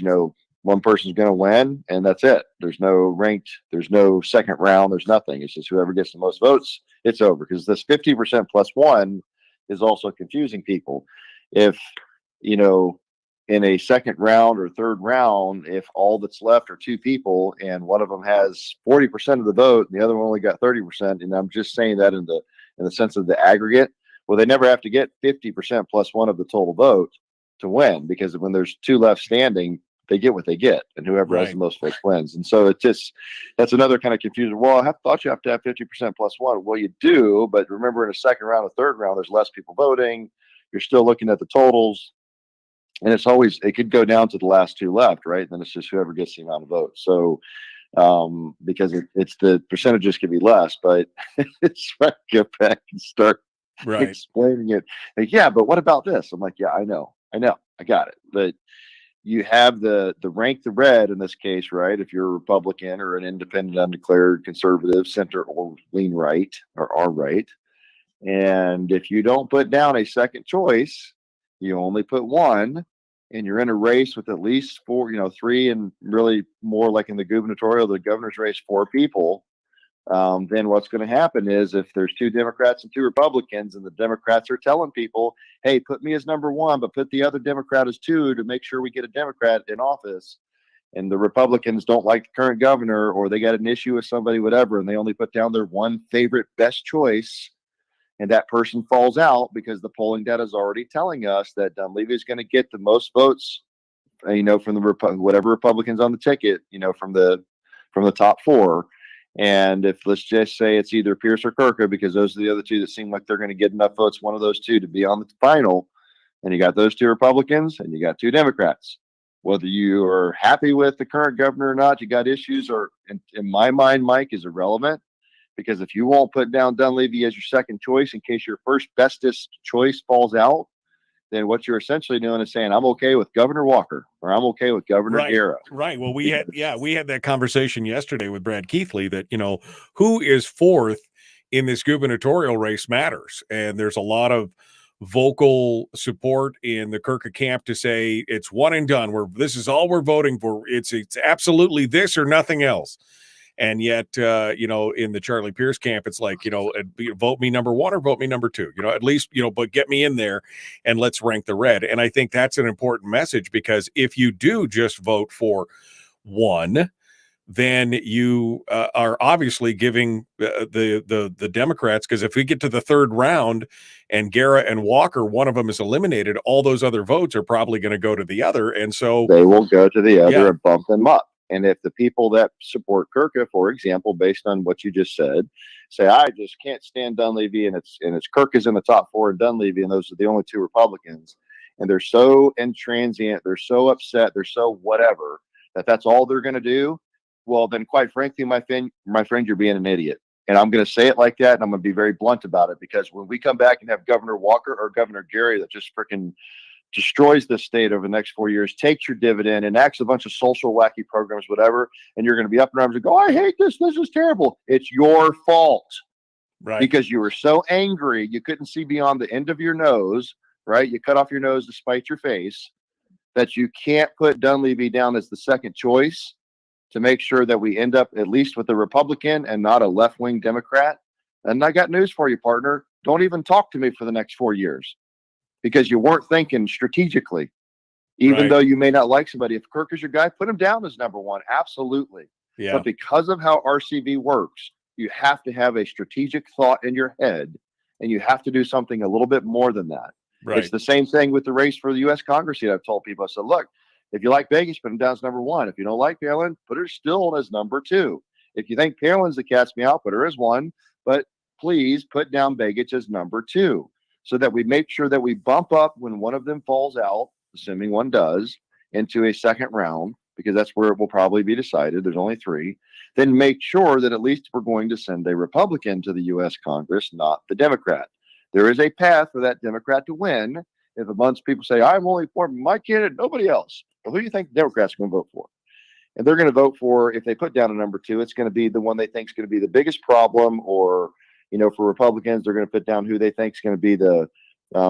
one person's going to win and that's it. There's no ranked, there's no second round, there's nothing. It's just whoever gets the most votes, it's over. Because this 50% plus one is also confusing people. If, in a second round or third round, if all that's left are two people and one of them has 40% of the vote and the other one only got 30%, and I'm just saying that in the sense of the aggregate, well, they never have to get 50% plus one of the total vote to win, because when there's two left standing, they get what they get, and whoever has the most votes wins. And so that's another kind of confusion. Well, I thought you have to have 50% plus one. Well, you do, but remember, in a second round or third round, there's less people voting. You're still looking at the totals, and it could go down to the last two left, right? And then it's just whoever gets the amount of votes. So because it's the percentages could be less, but it's trying to get back and start explaining it. Like, yeah, but what about this? I'm like, yeah, I know, I got it. But you have the rank the red in this case, right? If you're a Republican or an independent, undeclared, conservative, center, or lean right, or are right. And if you don't put down a second choice, you only put one, and you're in a race with at least four, three, and really more like in the gubernatorial, the governor's race, four people. Then what's going to happen is, if there's two Democrats and two Republicans, and the Democrats are telling people, hey, put me as number one, but put the other Democrat as two to make sure we get a Democrat in office, and the Republicans don't like the current governor, or they got an issue with somebody, whatever, and they only put down their one favorite best choice, and that person falls out because the polling data is already telling us that Dunleavy is going to get the most votes, from the whatever Republicans on the ticket, from the top four. And if, let's just say, it's either Pierce or Kirka, because those are the other two that seem like they're going to get enough votes, one of those two, to be on the final, and you got those two Republicans and you got two Democrats. Whether you are happy with the current governor or not, you got issues, or in my mind, Mike, is irrelevant, because if you won't put down Dunleavy as your second choice in case your first bestest choice falls out, then what you're essentially doing is saying, I'm okay with Governor Walker, or I'm okay with Governor Guerra. Right. Well, we had that conversation yesterday with Brad Keithley that, who is fourth in this gubernatorial race matters. And there's a lot of vocal support in the Kirka camp to say it's one and done. This is all we're voting for. It's absolutely this or nothing else. And yet, in the Charlie Pierce camp, it's like, vote me number one or vote me number two, at least, but get me in there and let's rank the red. And I think that's an important message, because if you do just vote for one, then you are obviously giving the Democrats, because if we get to the third round and Guerra and Walker, one of them is eliminated, all those other votes are probably going to go to the other. And so they will go to the other and bump them up. And if the people that support Kirka, for example, based on what you just said, say, I just can't stand Dunleavy, and it's Kirka's in the top four and Dunleavy, and those are the only two Republicans, and they're so intransient, they're so upset, they're so whatever, that's all they're going to do, well, then quite frankly, my friend, you're being an idiot. And I'm going to say it like that, and I'm going to be very blunt about it, because when we come back and have Governor Walker or Governor Gary that just freaking destroys this state over the next 4 years, takes your dividend, enacts a bunch of social wacky programs, whatever, and you're going to be up in arms and go, I hate this. This is terrible. It's your fault. Right. Because you were so angry, you couldn't see beyond the end of your nose, right? You cut off your nose to spite your face, that you can't put Dunleavy down as the second choice to make sure that we end up at least with a Republican and not a left-wing Democrat. And I got news for you, partner. Don't even talk to me for the next 4 years, because you weren't thinking strategically. Even Right. though you may not like somebody, if Kirk is your guy, put him down as number one. Absolutely. Yeah. But because of how RCV works, you have to have a strategic thought in your head, and you have to do something a little bit more than that. Right. It's the same thing with the race for the U.S. Congress seat. I've told people, I said, look, if you like Vegas, put him down as number one. If you don't like Palin, put her still as number two. If you think Palin's the cat's meow, put her as one. But please put down Begich as number two, so that we make sure that we bump up when one of them falls out, assuming one does, into a second round, because that's where it will probably be decided. There's only three. Then make sure that at least we're going to send a Republican to the U.S. Congress, not the Democrat. There is a path for that Democrat to win. If a bunch of people say, I'm only for my candidate, nobody else. Well, who do you think the Democrats are going to vote for? And they're going to vote for, if they put down a number two, it's going to be the one they think is going to be the biggest problem. Or, for Republicans, they're going to put down who they think is going to be the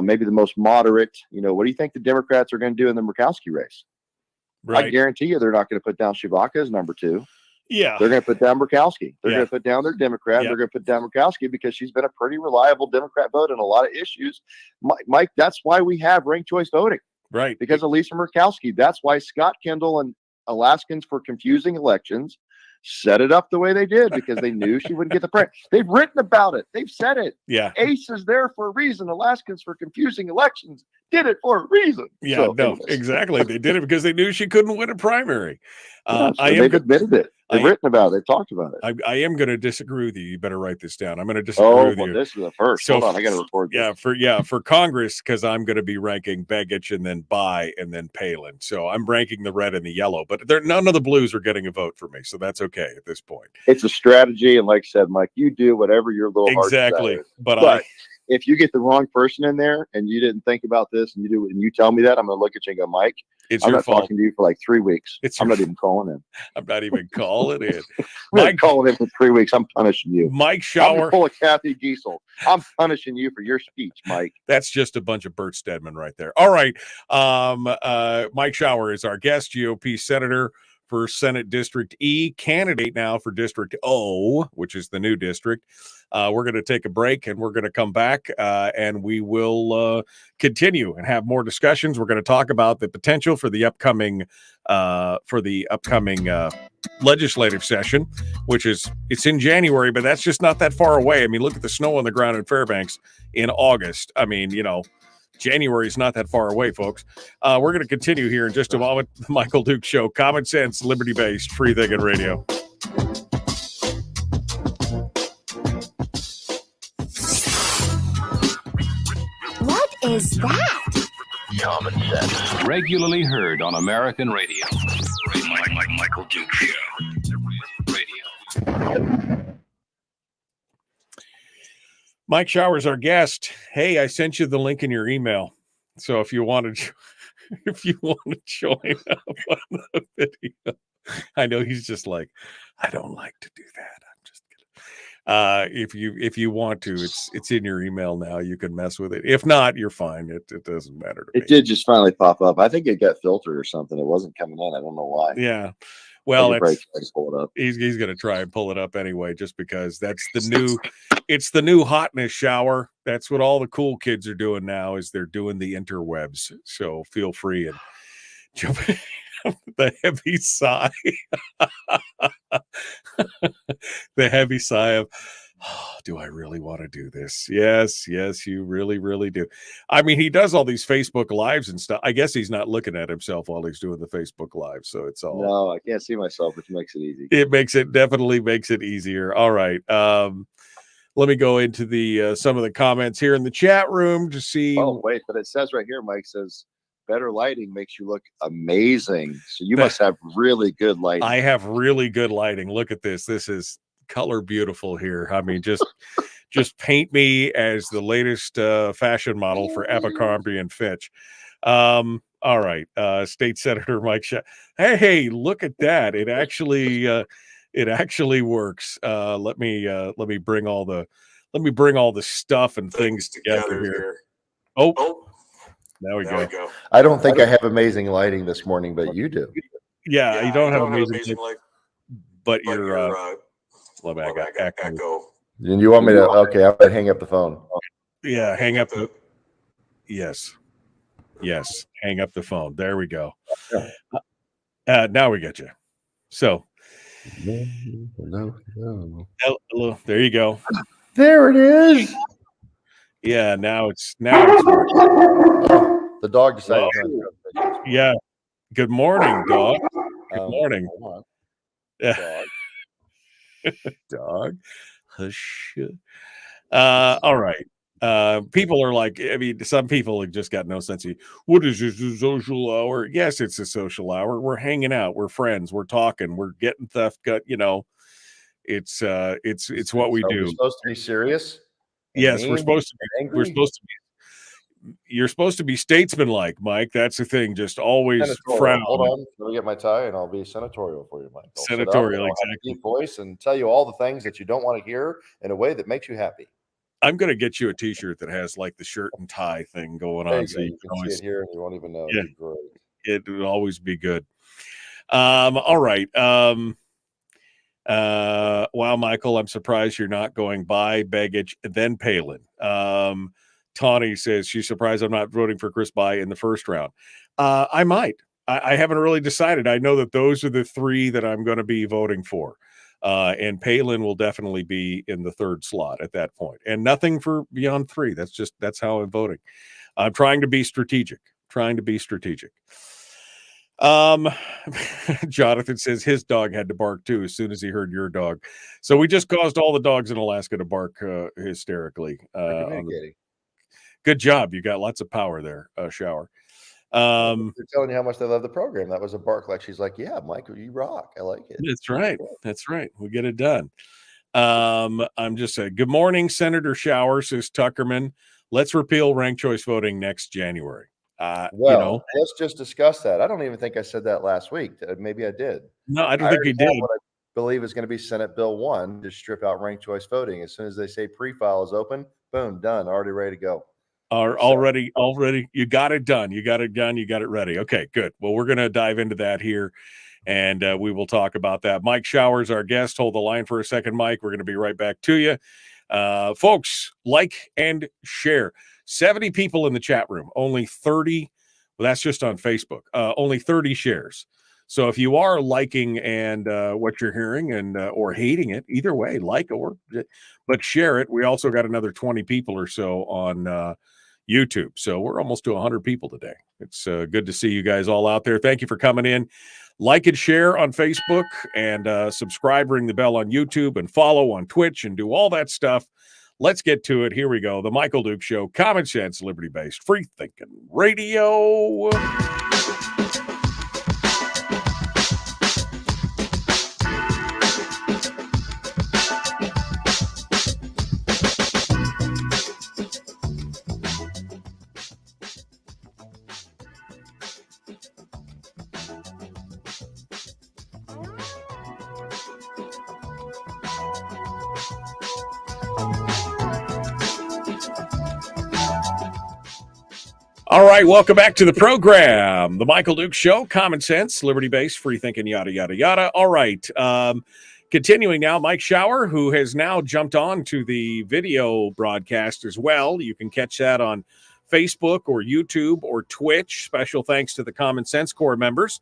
maybe the most moderate. What do you think the Democrats are going to do in the Murkowski race? Right. I guarantee you they're not going to put down Chewbacca as number two. Yeah. They're going to put down Murkowski. They're Yeah. going to put down their Democrat. Yeah. They're going to put down Murkowski because she's been a pretty reliable Democrat vote in a lot of issues. Mike, that's why we have ranked choice voting. Right. Because of Lisa Murkowski. That's why Scott Kendall and Alaskans for Confusing Elections set it up the way they did, because they knew she wouldn't get the print. They've written about it. They've said it. Yeah. ACE is there for a reason. Alaskans for Confusing Elections did it for a reason. Yeah, So, no, anyways. exactly. They did it because they knew she couldn't win a primary. Yeah, so I am they've admitted it. They've written about it. They've talked about it. I am going to disagree with you. You better write this down. I'm going to disagree with you. This is the first. So, Hold on, I got to record this. For Congress, because I'm going to be ranking Begich and then Bai and then Palin. So I'm ranking the red and the yellow, but none of the blues are getting a vote for me. So that's okay at this point. It's a strategy, and like I said, Mike, you do whatever your little heart Exactly. desires. But if you get the wrong person in there and you didn't think about this and you tell me that, I'm going to look at you and go, Mike, I'm not talking to you for like 3 weeks. I'm not even calling in. I'm not even calling in. Mike, calling in for 3 weeks. I'm punishing you. Mike Shower. I'm full of Kathy Giesel. I'm punishing you for your speech, Mike. That's just a bunch of Bert Stedman right there. All right. Mike Shower is our guest, GOP senator for Senate District E, candidate now for District O, which is the new district. We're going to take a break, and we're going to come back, and we will continue and have more discussions. We're going to talk about the potential for the upcoming legislative session, it's in January, but that's just not that far away. I mean, look at the snow on the ground in Fairbanks in August. I mean, January is not that far away, folks. We're going to continue here in just a moment. The Michael Duke Show, common sense, liberty-based, free thinking radio. What is that? Common sense. Regularly heard on American radio. Michael Duke Show. Radio. Mike Shower's our guest. Hey, I sent you the link in your email. So if you want to join up on the video, I know he's just like, I don't like to do that. I'm just kidding. If you want to, it's in your email now. You can mess with it. If not, you're fine. It doesn't matter to me. It did just finally pop up. I think it got filtered or something. It wasn't coming in. I don't know why. Yeah. Well, pull it up. He's going to try and pull it up anyway, just because that's it's the new hotness shower. That's what all the cool kids are doing now, is they're doing the interwebs. So feel free and jump in. The heavy sigh. The heavy sigh of, oh, do I really want to do this? Yes, you really, really do. I mean, he does all these Facebook lives and stuff. I guess he's not looking at himself while he's doing the Facebook live. So it's all. No, I can't see myself, which makes it easy. It definitely makes it easier. All right. Let me go into the some of the comments here in the chat room to see. Oh, wait, but it says right here, Mike says, better lighting makes you look amazing. So you must have really good lighting. I have really good lighting. Look at this. This is color beautiful here. I mean, just paint me as the latest fashion model for Abercrombie and Fitch. All right. State Senator Mike Hey, look at that. It actually works. Let me bring all the stuff and things together here. Oh. There we go. I don't think I have amazing lighting this morning, but you do. Yeah, you don't have amazing lighting, but you're let me echo. And you want me to? Okay, I'm gonna hang up the phone. Yeah, hang up. Yes. Yes. Hang up the phone. There we go. Yeah. Now we get you. So No. hello, there you go. There it is. Yeah. Now it's The dog decided. yeah. Good morning, dog. Good morning. Hold on. Dog. Dog. Hush. All right. People are like, I mean, some people have just got no sense of what is this, a social hour? Yes, it's a social hour. We're hanging out, we're friends, we're talking, we're getting stuff got, it's what we do. We're supposed to be serious. Yes, we're supposed to be angry? You're supposed to be statesmanlike, Mike. That's the thing. Just always frown. Hold on. Let me get my tie and I'll be senatorial for you, Mike. Senatorial, exactly. Have a deep voice and tell you all the things that you don't want to hear in a way that makes you happy. I'm going to get you a t-shirt that has like the shirt and tie thing going on. So you can always see it here and you won't even know. Yeah, it'd be great. It would always be good. All right. Wow, Michael, I'm surprised you're not going by Begich, then Palin. Tawny says she's surprised I'm not voting for Chris By in the first round. I might. I haven't really decided. I know that those are the three that I'm going to be voting for. And Palin will definitely be in the third slot at that point. And nothing for beyond three. That's how I'm voting. I'm trying to be strategic. Jonathan says his dog had to bark too as soon as he heard your dog. So we just caused all the dogs in Alaska to bark hysterically. Good job. You got lots of power there, Shower. They're telling you how much they love the program. That was a bark. Like she's like, yeah, Michael, you rock. I like it. That's right. We get it done. I'm just saying, good morning, Senator Shower, says Tuckerman. Let's repeal ranked choice voting next January. Let's just discuss that. I don't even think I said that last week. Maybe I did. No, I don't think you did. What I believe is going to be Senate Bill 1 to strip out ranked choice voting. As soon as they say pre-file is open, boom, done, already ready to go. Already, you got it done. You got it done. You got it ready. Okay, good. Well, we're going to dive into that here, and we will talk about that. Mike Showers, our guest. Hold the line for a second, Mike. We're going to be right back to you. Folks, like and share. 70 people in the chat room, only 30. Well, that's just on Facebook. Only 30 shares. So if you are liking and what you're hearing and or hating it, either way, but share it. We also got another 20 people or so on YouTube. So we're almost to 100 people today. It's good to see you guys all out there. Thank you for coming in. Like and share on Facebook and subscribe, ring the bell on YouTube and follow on Twitch and do all that stuff. Let's get to it. Here we go. The Michael Duke Show, common sense, liberty-based, free-thinking radio. All right, welcome back to the program. The Michael Duke Show, common sense, liberty-based, free-thinking, yada, yada, yada. All right, continuing now, Mike Shower, who has now jumped on to the video broadcast as well. You can catch that on Facebook or YouTube or Twitch. Special thanks to the Common Sense Corps members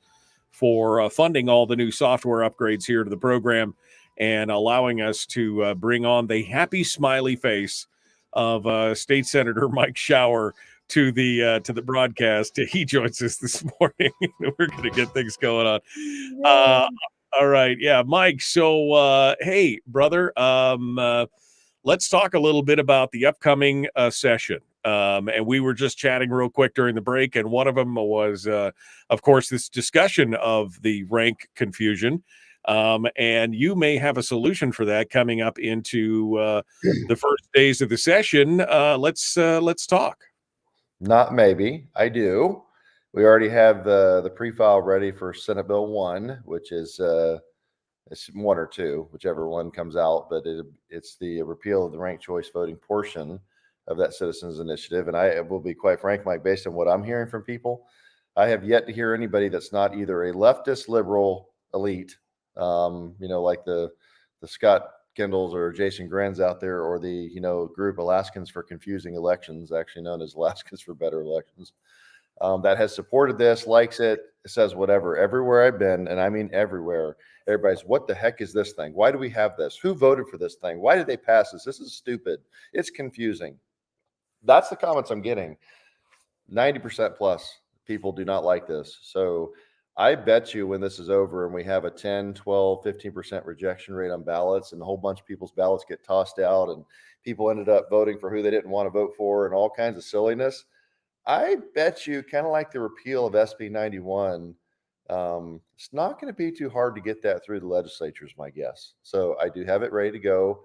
for funding all the new software upgrades here to the program and allowing us to bring on the happy, smiley face of State Senator Mike Shower to the broadcast. He joins us this morning. We're going to get things going on. All right. Yeah, Mike. So, hey, brother, let's talk a little bit about the upcoming session. And we were just chatting real quick during the break. And one of them was, of course, this discussion of the rank confusion. And you may have a solution for that coming up into the first days of the session. Let's talk. Not maybe. I do. We already have the pre-file ready for Senate Bill 1, which is it's 1 or 2, whichever one comes out. But it's the repeal of the ranked choice voting portion of that citizens initiative. And I will be quite frank, Mike, based on what I'm hearing from people, I have yet to hear anybody that's not either a leftist liberal elite, like the Scott Kendalls or Jason Grens out there, or the group Alaskans for Confusing Elections, actually known as Alaskans for Better Elections, that has supported this, likes it, says whatever. Everywhere I've been, and I mean everywhere, everybody's, what the heck is this thing? Why do we have this? Who voted for this thing? Why did they pass this? This is stupid. It's confusing. That's the comments I'm getting. 90% plus people do not like this. So I bet you when this is over and we have a 10, 12, 15% rejection rate on ballots and a whole bunch of people's ballots get tossed out and people ended up voting for who they didn't want to vote for and all kinds of silliness, I bet you, kind of like the repeal of SB 91, it's not going to be too hard to get that through the legislature, is my guess. So I do have it ready to go.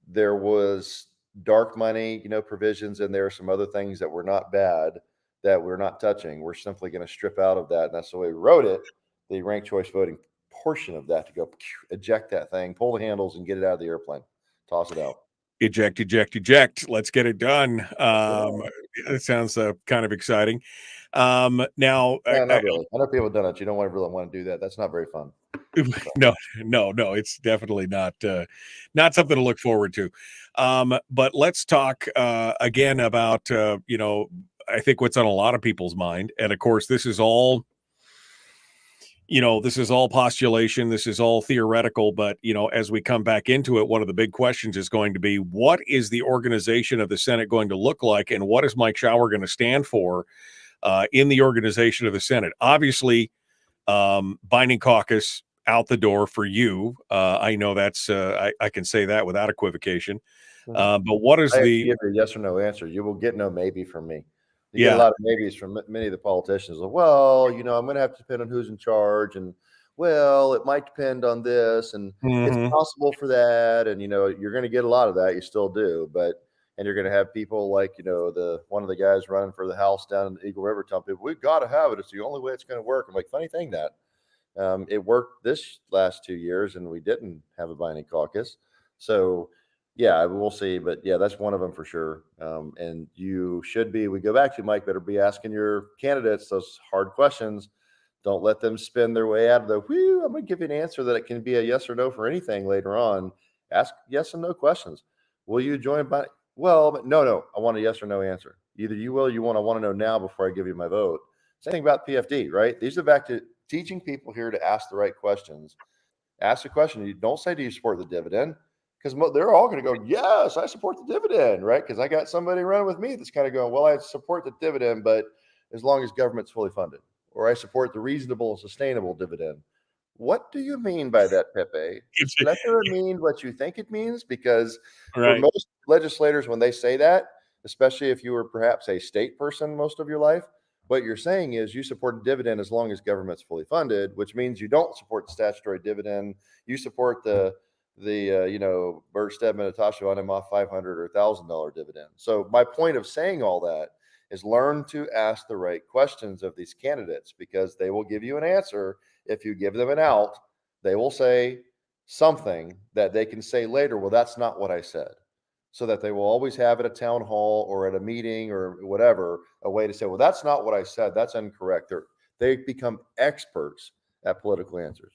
There was dark money, provisions in there, some other things that were not bad that we're not touching. We're simply going to strip out of that. And that's the way we wrote it, the ranked choice voting portion of that, to go eject that thing, pull the handles and get it out of the airplane, toss it out. Eject, eject, eject. Let's get it done. It sounds kind of exciting. Now, not really. I know people have done it. You don't really want to do that. That's not very fun. No, it's definitely not something to look forward to. But let's talk again about I think what's on a lot of people's mind, and of course this is all postulation, this is all theoretical, but as we come back into it, one of the big questions is going to be, what is the organization of the Senate going to look like, and what is Mike Shower going to stand for in the organization of the Senate? Obviously, binding caucus out the door for you. I know that's I can say that without equivocation. But what is the give a yes or no answer? You will get no maybe from me. You get a lot of maybes from many of the politicians. Well, I'm going to have to depend on who's in charge, and well, it might depend on this, and it's possible for that, and you're going to get a lot of that. You still do, and you're going to have people like one of the guys running for the House down in the Eagle River telling people, we've got to have it. It's the only way it's going to work. I'm like, funny thing that it worked this last 2 years, and we didn't have a binding caucus. So yeah, we'll see. But yeah, that's one of them for sure. And you should be, we go back to Mike, better be asking your candidates those hard questions. Don't let them spin their way out of the, I'm going to give you an answer that it can be a yes or no for anything later on. Ask yes and no questions. Will you join by? Well, no, I want a yes or no answer. Either you will, I want to know now before I give you my vote. Same thing about PFD, right? These are back to teaching people here to ask the right questions. Ask the question. You don't say, do you support the dividend? Because they're all going to go, yes, I support the dividend, right? Because I got somebody running with me that's kind of going, well, I support the dividend, but as long as government's fully funded, or I support the reasonable and sustainable dividend. What do you mean by that, Pepe? Does that mean what you think it means? Because for most legislators, when they say that, especially if you were perhaps a state person most of your life, what you're saying is you support a dividend as long as government's fully funded, which means you don't support the statutory dividend. You support the Bert Stedman, Natasha on him off $500 or $1,000 dividend. So my point of saying all that is learn to ask the right questions of these candidates, because they will give you an answer. If you give them an out, they will say something that they can say later, well, that's not what I said. So that they will always have at a town hall or at a meeting or whatever, a way to say, well, that's not what I said. That's incorrect. They become experts at political answers.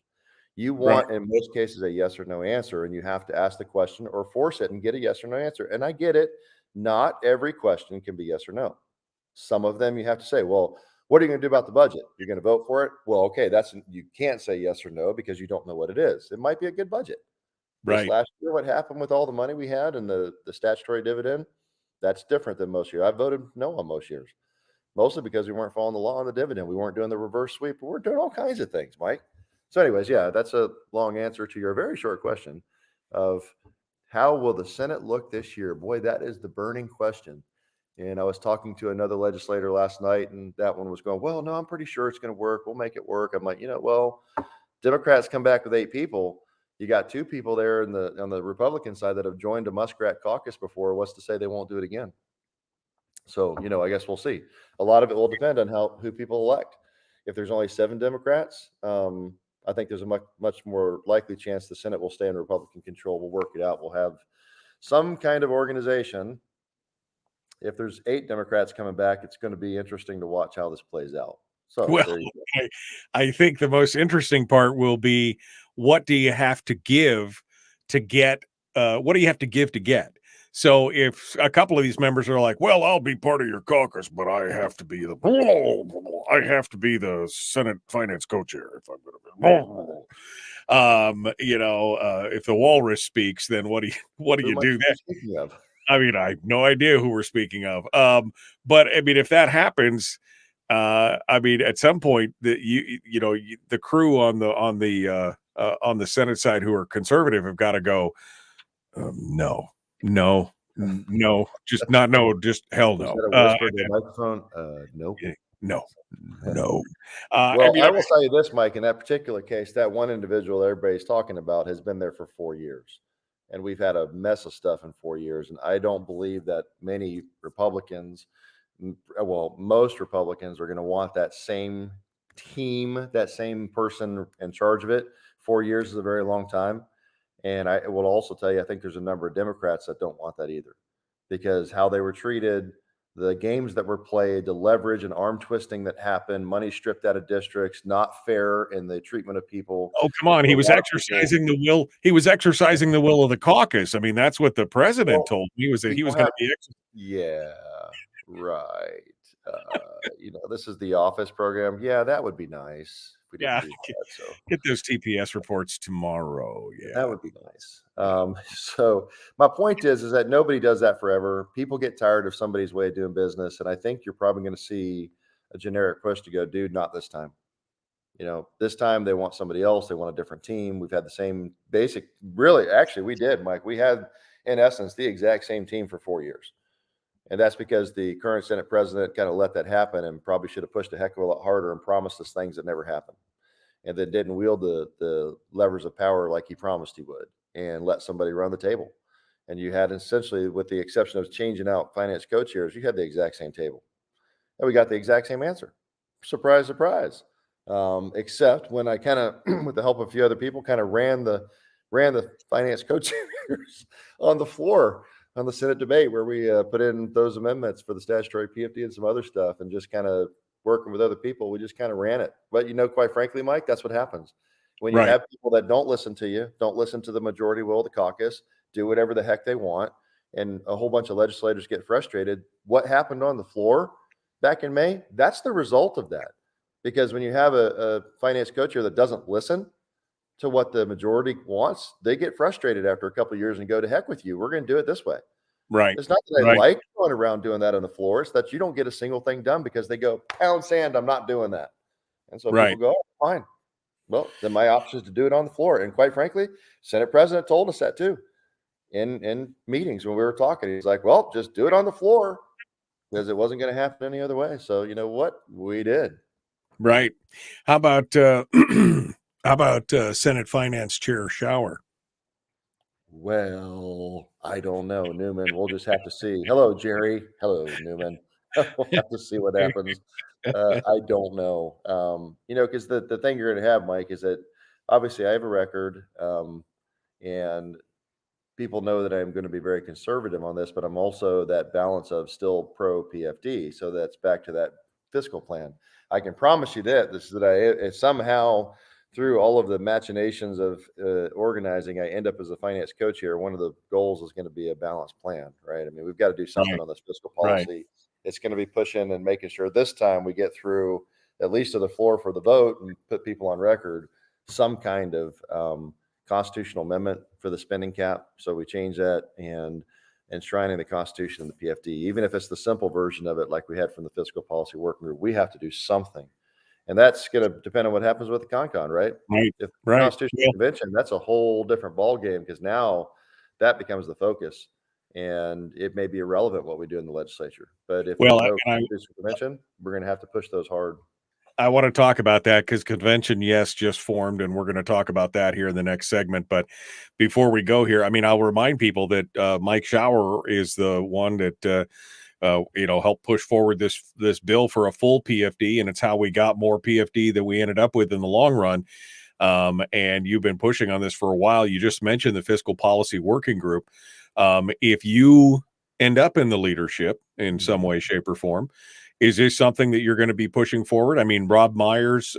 You want, in most cases, a yes or no answer, and you have to ask the question or force it and get a yes or no answer. And I get it. Not every question can be yes or no. Some of them you have to say, well, what are you going to do about the budget? You're going to vote for it? Well, okay, you can't say yes or no because you don't know what it is. It might be a good budget. This last year, what happened with all the money we had and the statutory dividend, that's different than most years. I voted no on most years, mostly because we weren't following the law on the dividend. We weren't doing the reverse sweep, but we're doing all kinds of things, Mike. So anyways, yeah, that's a long answer to your very short question of how will the Senate look this year? Boy, that is the burning question. And I was talking to another legislator last night, and that one was going, well, no, I'm pretty sure it's going to work. We'll make it work. I'm like, well, Democrats come back with 8 people. You got 2 people there on the Republican side that have joined a Muskrat caucus before. What's to say they won't do it again? So, I guess we'll see. A lot of it will depend on who people elect. If there's only 7 Democrats, I think there's a much more likely chance the Senate will stay in Republican control. We'll work it out. We'll have some kind of organization. If there's 8 Democrats coming back, it's going to be interesting to watch how this plays out. So, I think the most interesting part will be, what do you have to give to get? What do you have to give to get? So if a couple of these members are like, well, I'll be part of your caucus, but I have to be the Senate Finance co-chair if I'm going to be. If the walrus speaks, then what do you do then? Speaking of, I mean, I have no idea who we're speaking of. But I mean, if that happens, I mean, at some point, the crew on the Senate side who are conservative have got to go. No, just not no, just hell no. Whisper to the microphone. Nope. No. Well, I mean, I will tell you this, Mike. In that particular case, that one individual everybody's talking about has been there for 4 years, and we've had a mess of stuff in 4 years. And I don't believe that many Republicans, well, most Republicans, are going to want that same team, that same person in charge of it. 4 years is a very long time. And I will also tell you, I think there's a number of Democrats that don't want that either, because how they were treated, the games that were played, the leverage and arm twisting that happened, money stripped out of districts, not fair in the treatment of people. Oh, come on. He was exercising the will. He was exercising the will of the caucus. I mean, that's what the president told me, was that he was going to be. Yeah, right. This is the office program. Yeah, that would be nice. Yeah, get those TPS reports tomorrow. Yeah, that would be nice. So my point is that nobody does that forever. People get tired of somebody's way of doing business, and I think you're probably going to see a generic push to go, dude, not this time. This time they want somebody else. They want a different team. We've had the same basic. Really, actually, we did, Mike. We had, in essence, the exact same team for 4 years. And that's because the current Senate president kind of let that happen and probably should have pushed a heck of a lot harder and promised us things that never happened. And then didn't wield the levers of power like he promised he would, and let somebody run the table. And you had, essentially, with the exception of changing out finance co-chairs, you had the exact same table. And we got the exact same answer. Surprise, surprise. Except when I kind of, with the help of a few other people, kind of ran the finance co-chairs on the floor on the Senate debate, where we put in those amendments for the statutory PFD and some other stuff, and just kind of working with other people, we just kind of ran it. But quite frankly, Mike, that's what happens when you have people that don't listen to you, don't listen to the majority will of the caucus, do whatever the heck they want, and a whole bunch of legislators get frustrated. What happened on the floor back in May? That's the result of that. Because when you have a finance co-chair that doesn't listen to what the majority wants, they get frustrated after a couple of years and go, to heck with you. We're going to do it this way. Right. It's not that I like going around doing that on the floor. It's that you don't get a single thing done because they go, pound sand, I'm not doing that. And so people go, oh, fine. Well, then my option is to do it on the floor. And quite frankly, Senate president told us that too in meetings when we were talking. He's like, well, just do it on the floor, because it wasn't going to happen any other way. So you know what? We did. Right. How about Senate Finance Chair Shower? Well, I don't know, Newman. We'll just have to see. Hello, Jerry. Hello, Newman. We'll have to see what happens. I don't know. Because the thing you're going to have, Mike, is that obviously I have a record, and people know that I'm going to be very conservative on this, but I'm also that balance of still pro PFD. So that's back to that fiscal plan. I can promise you that I somehow, through all of the machinations of organizing, I end up as a finance co-chair. One of the goals is going to be a balanced plan, right? I mean, we've got to do something on this fiscal policy. It's going to be pushing and making sure this time we get through at least to the floor for the vote and put people on record some kind of constitutional amendment for the spending cap. So we change that and enshrining the Constitution and the PFD, even if it's the simple version of it, like we had from the fiscal policy working group. We have to do something. And that's going to depend on what happens with the CONCON, right? If the Constitutional Convention, that's a whole different ballgame, because now that becomes the focus, and it may be irrelevant what we do in the legislature. But if there's no Constitutional Convention, we're going to have to push those hard. I want to talk about that because convention, yes, just formed, and we're going to talk about that here in the next segment. But before we go here, I mean, I'll remind people that Mike Shower is the one that helped push forward this bill for a full PFD, and it's how we got more PFD that we ended up with in the long run. And you've been pushing on this for a while. You just mentioned the Fiscal Policy Working Group. If you end up in the leadership in some way, shape, or form, is this something that you're going to be pushing forward? I mean, Rob Myers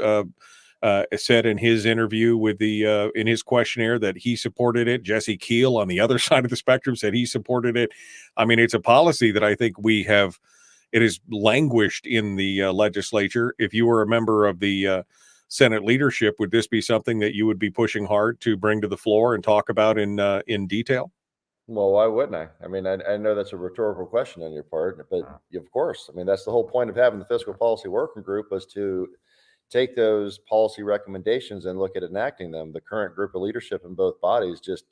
said in his interview with the in his questionnaire that he supported it. Jesse Keel on the other side of the spectrum said he supported it. I mean, it's a policy that I think it has languished in the legislature. If you were a member of the Senate leadership, would this be something that you would be pushing hard to bring to the floor and talk about in detail? Well, why wouldn't I? I mean, I know that's a rhetorical question on your part, but of course, I mean, that's the whole point of having the fiscal policy working group, was to take those policy recommendations and look at enacting them. The current group of leadership in both bodies just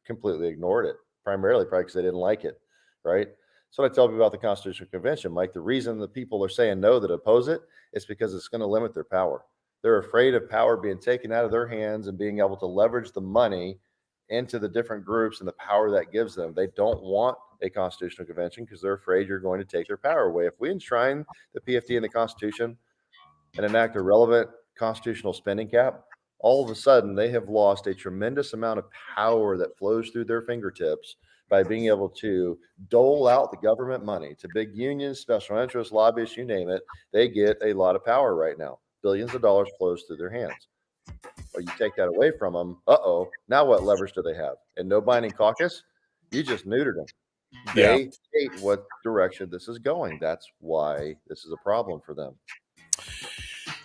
completely ignored it, primarily probably because they didn't like it, right? So what I tell you about the Constitutional Convention, Mike, the reason the people are saying no that oppose it is because it's going to limit their power. They're afraid of power being taken out of their hands and being able to leverage the money into the different groups and the power that gives them. They don't want a constitutional convention because they're afraid you're going to take their power away. If we enshrine the PFD in the Constitution and enact a relevant constitutional spending cap, all of a sudden they have lost a tremendous amount of power that flows through their fingertips by being able to dole out the government money to big unions, special interests, lobbyists, you name it. They get a lot of power right now. Billions of dollars flows through their hands. Or you take that away from them, now what leverage do they have? And no binding caucus, you just neutered them. They hate what direction this is going. That's why this is a problem for them.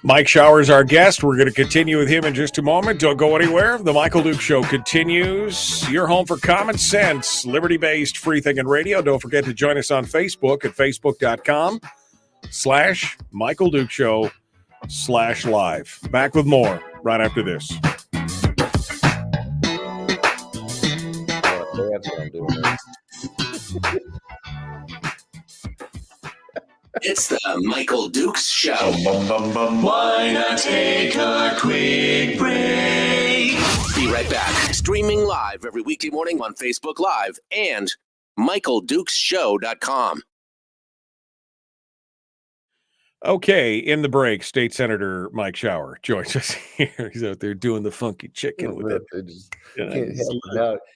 Mike Shower is our guest. We're going to continue with him in just a moment. Don't go anywhere. The Michael Duke Show continues. Your home for common sense, liberty-based, free-thinking radio. Don't forget to join us on Facebook at facebook.com/Michael Duke Show/live. Back with more right after this. It's the Michael Dukes Show. Why not take a quick break? Be right back. Streaming live every weekday morning on Facebook Live and MichaelDukesShow.com. Okay, in the break, State Senator Mike Shower joins us here. He's out there doing the funky chicken with it.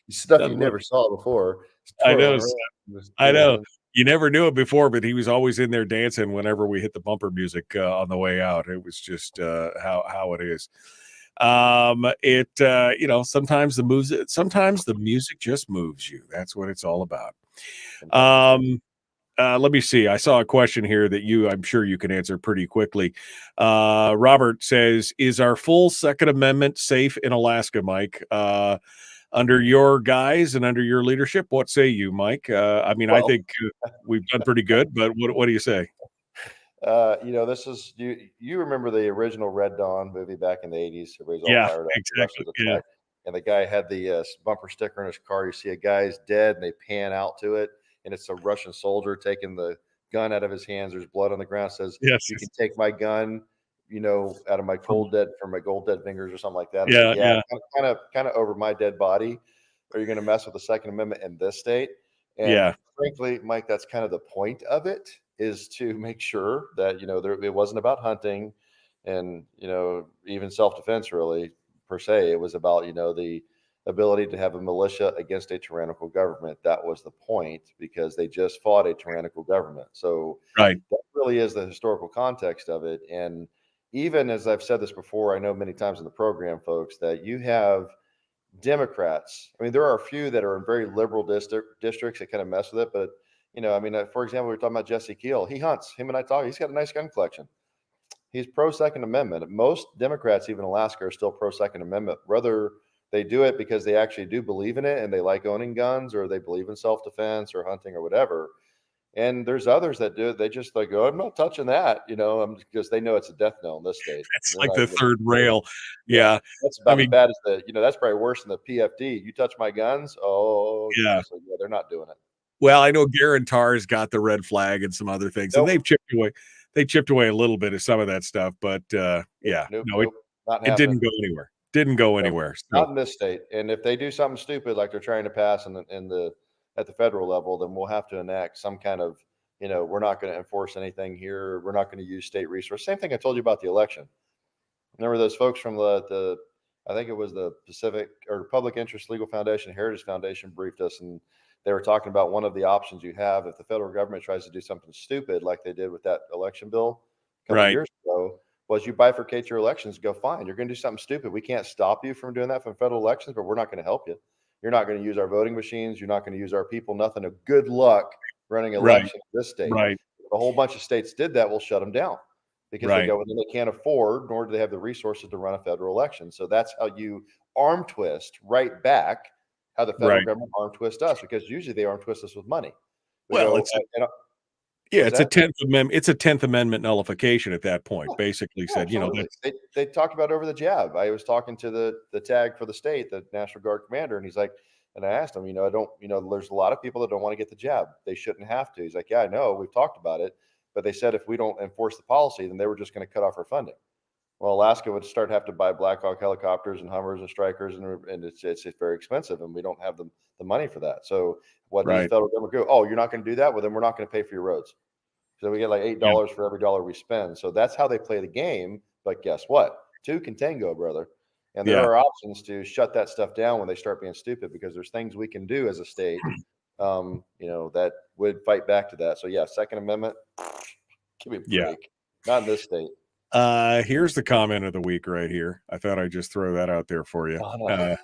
Stuff you never saw before. I know. I know. You never knew it before, but he was always in there dancing whenever we hit the bumper music on the way out. It was just how it is. Sometimes the music just moves you. That's what it's all about. Let me see. I saw a question here that I'm sure you can answer pretty quickly. Robert says, is our full Second Amendment safe in Alaska, Mike? Under your guise and under your leadership, what say you, Mike? I think we've done pretty good, but what do you say? This is you remember the original Red Dawn movie back in the 80s? Everybody's all fired up. Exactly. Yeah. And the guy had the bumper sticker in his car. You see a guy's dead, and they pan out to it, and it's a Russian soldier taking the gun out of his hands. There's blood on the ground. It says, "Yes, you can take my gun, out of my gold dead fingers," or something like that. Kind of over my dead body. Are you going to mess with the Second Amendment in this state? And frankly, Mike, that's kind of the point of it, is to make sure that it wasn't about hunting and even self-defense really per se. It was about the ability to have a militia against a tyrannical government. That was the point, because they just fought a tyrannical government. So that really is the historical context of it. And even as I've said this before, I know many times in the program, folks, that you have Democrats. I mean, there are a few that are in very liberal districts that kind of mess with it. But, for example, we were talking about Jesse Keel. He hunts. Him and I talk. He's got a nice gun collection. He's pro-Second Amendment. Most Democrats, even in Alaska, are still pro-Second Amendment. Whether they do it because they actually do believe in it and they like owning guns, or they believe in self-defense or hunting or whatever. And there's others that do it. They just I'm not touching that, because they know it's a death knell in this state. It's like the third rail. Yeah. That's about as bad as that's probably worse than the PFD. You touch my guns. Oh, yeah. So, they're not doing it. Well, I know Garantar's got the red flag and some other things, and they've chipped away. They chipped away a little bit of some of that stuff, but it didn't go anywhere. Didn't go anywhere. So. Not in this state. And if they do something stupid like they're trying to pass at the federal level, then we'll have to enact some kind of, we're not going to enforce anything here. We're not going to use state resources. Same thing I told you about the election. Remember those folks from I think it was the Pacific or Public Interest Legal Foundation, Heritage Foundation briefed us, and they were talking about one of the options you have if the federal government tries to do something stupid like they did with that election bill a couple of years ago. Well, as you bifurcate your elections, go fine. You're going to do something stupid. We can't stop you from doing that from federal elections, but we're not going to help you. You're not going to use our voting machines. You're not going to use our people. Nothing. Good luck running elections in this state. Right. A whole bunch of states did that. We'll shut them down because they go, they can't afford, nor do they have the resources to run a federal election. So that's how you arm twist right back how the federal government arm twist us, because usually they arm twist us with money. It's a 10th Amendment. It's a 10th Amendment nullification at that point. Basically said, they talked about over the jab. I was talking to the tag for the state, the National Guard commander, and he's like, and I asked him, there's a lot of people that don't want to get the jab. They shouldn't have to. He's like, yeah, I know. We've talked about it, but they said if we don't enforce the policy, then they were just going to cut off our funding. Well, Alaska would start to have to buy Black Hawk helicopters and Hummers and Strikers, and it's very expensive, and we don't have the money for that. So what does the federal government go? Oh, you're not going to do that? Well, then we're not going to pay for your roads. So we get like $8 for every dollar we spend. So that's how they play the game. But guess what? Two can tango, brother. And there are options to shut that stuff down when they start being stupid, because there's things we can do as a state, that would fight back to that. So yeah, Second Amendment, give me a break. Not in this state. Here's the comment of the week right here. I thought I'd just throw that out there for you. Only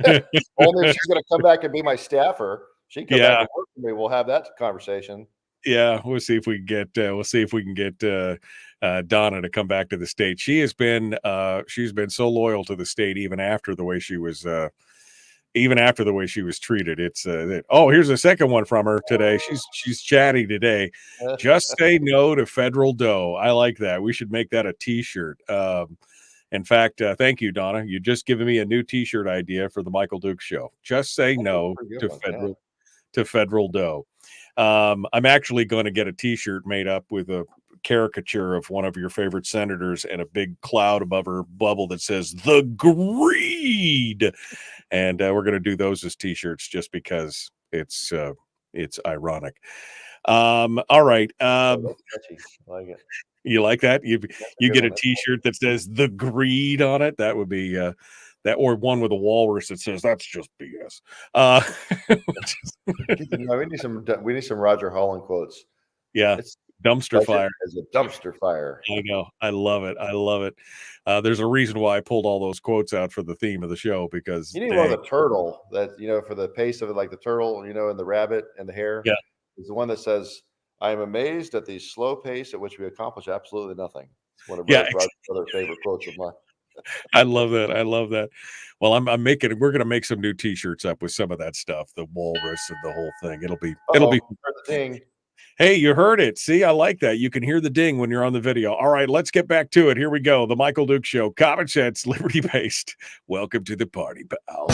if she's going to come back and be my staffer. She can come back and work for me. We'll have that conversation. Yeah, we'll see if we can get Donna to come back to the state. She's been so loyal to the state even after the way she was treated. It's here's a second one from her today. She's chatty today. Just say no to federal dough. I like that. We should make that a t-shirt. In fact, thank you, Donna. You just given me a new t-shirt idea for the Michael Dukes Show. Just say no to federal dough. I'm actually going to get a t-shirt made up with a caricature of one of your favorite senators and a big cloud above her bubble that says "the greed," and we're going to do those as t-shirts just because it's ironic. All right. I like it. You like that? You get a t-shirt that says "the greed" on it. That would be that, or one with a walrus that says "that's just BS." We need some Roger Holland quotes. Yeah, it's dumpster fire. As a dumpster fire. I know. I love it. I love it. There's a reason why I pulled all those quotes out for the theme of the show, because you need one of the turtle that, for the pace of it, like the turtle, and the rabbit and the hare. Yeah, is the one that says, "I am amazed at the slow pace at which we accomplish absolutely nothing." It's one of Roger's other favorite quotes of mine. I love that. I love that. Well, we're going to make some new t-shirts up with some of that stuff, the walrus and the whole thing. It'll be ding. Hey, you heard it. See, I like that. You can hear the ding when you're on the video. All right, let's get back to it. Here we go. The Michael Dukes Show, common sense, liberty based. Welcome to the party, pal.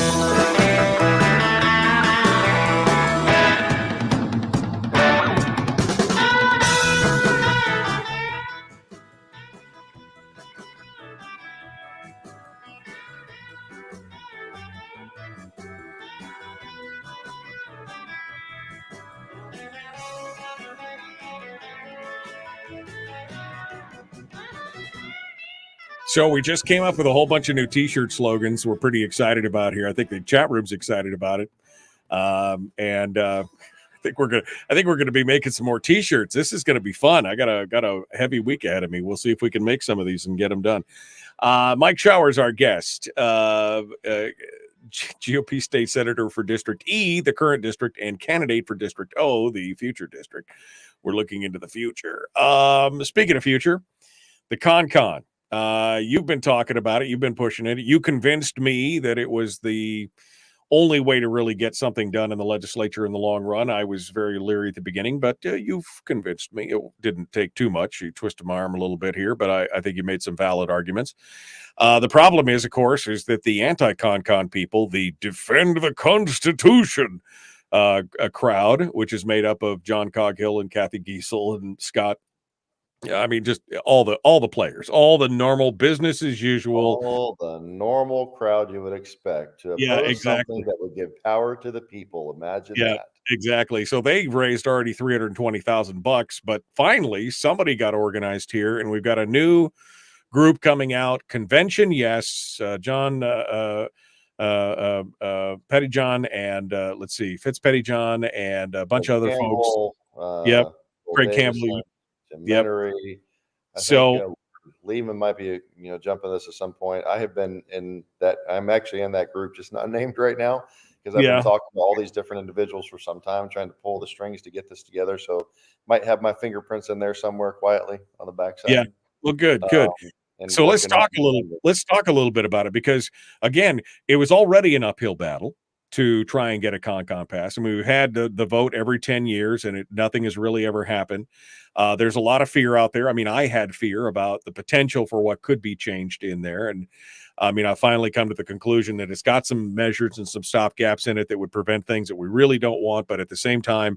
So we just came up with a whole bunch of new t-shirt slogans we're pretty excited about here. I think the chat room's excited about it. I think we're gonna be making some more t-shirts. This is gonna be fun. I got a heavy week ahead of me. We'll see if we can make some of these and get them done. Mike Shower's our guest. GOP state senator for District E, the current district, and candidate for District O, the future district. We're looking into the future. Speaking of future, the con. You've been talking about it. You've been pushing it. You convinced me that it was the only way to really get something done in the legislature in the long run. I was very leery at the beginning, but you've convinced me. It didn't take too much. You twisted my arm a little bit here, but I think you made some valid arguments. The problem is, of course, is that the anti-con people, the Defend the Constitution a crowd, which is made up of John Coghill and Kathy Giesel and Scott. I mean, just all the players, all the normal business as usual, all the normal crowd you would expect to oppose something that would give power to the people. Imagine that. Exactly. So they raised already $320,000, but finally somebody got organized here, and we've got a new group coming out. Convention, yes, John Pettyjohn and Fitzpettyjohn and a bunch of other folks. Craig Campbell. So Lehman might be, jumping this at some point. I have been in that. I'm actually in that group, just not named right now, because I've been talking to all these different individuals for some time, trying to pull the strings to get this together. So might have my fingerprints in there somewhere quietly on the backside. Yeah. Well, good. So let's talk a little bit about it, because again, it was already an uphill battle to try and get a con pass. I mean, we've had the vote every 10 years and nothing has really ever happened. There's a lot of fear out there. I mean, I had fear about the potential for what could be changed in there. And I mean, I finally come to the conclusion that it's got some measures and some stopgaps in it that would prevent things that we really don't want. But at the same time,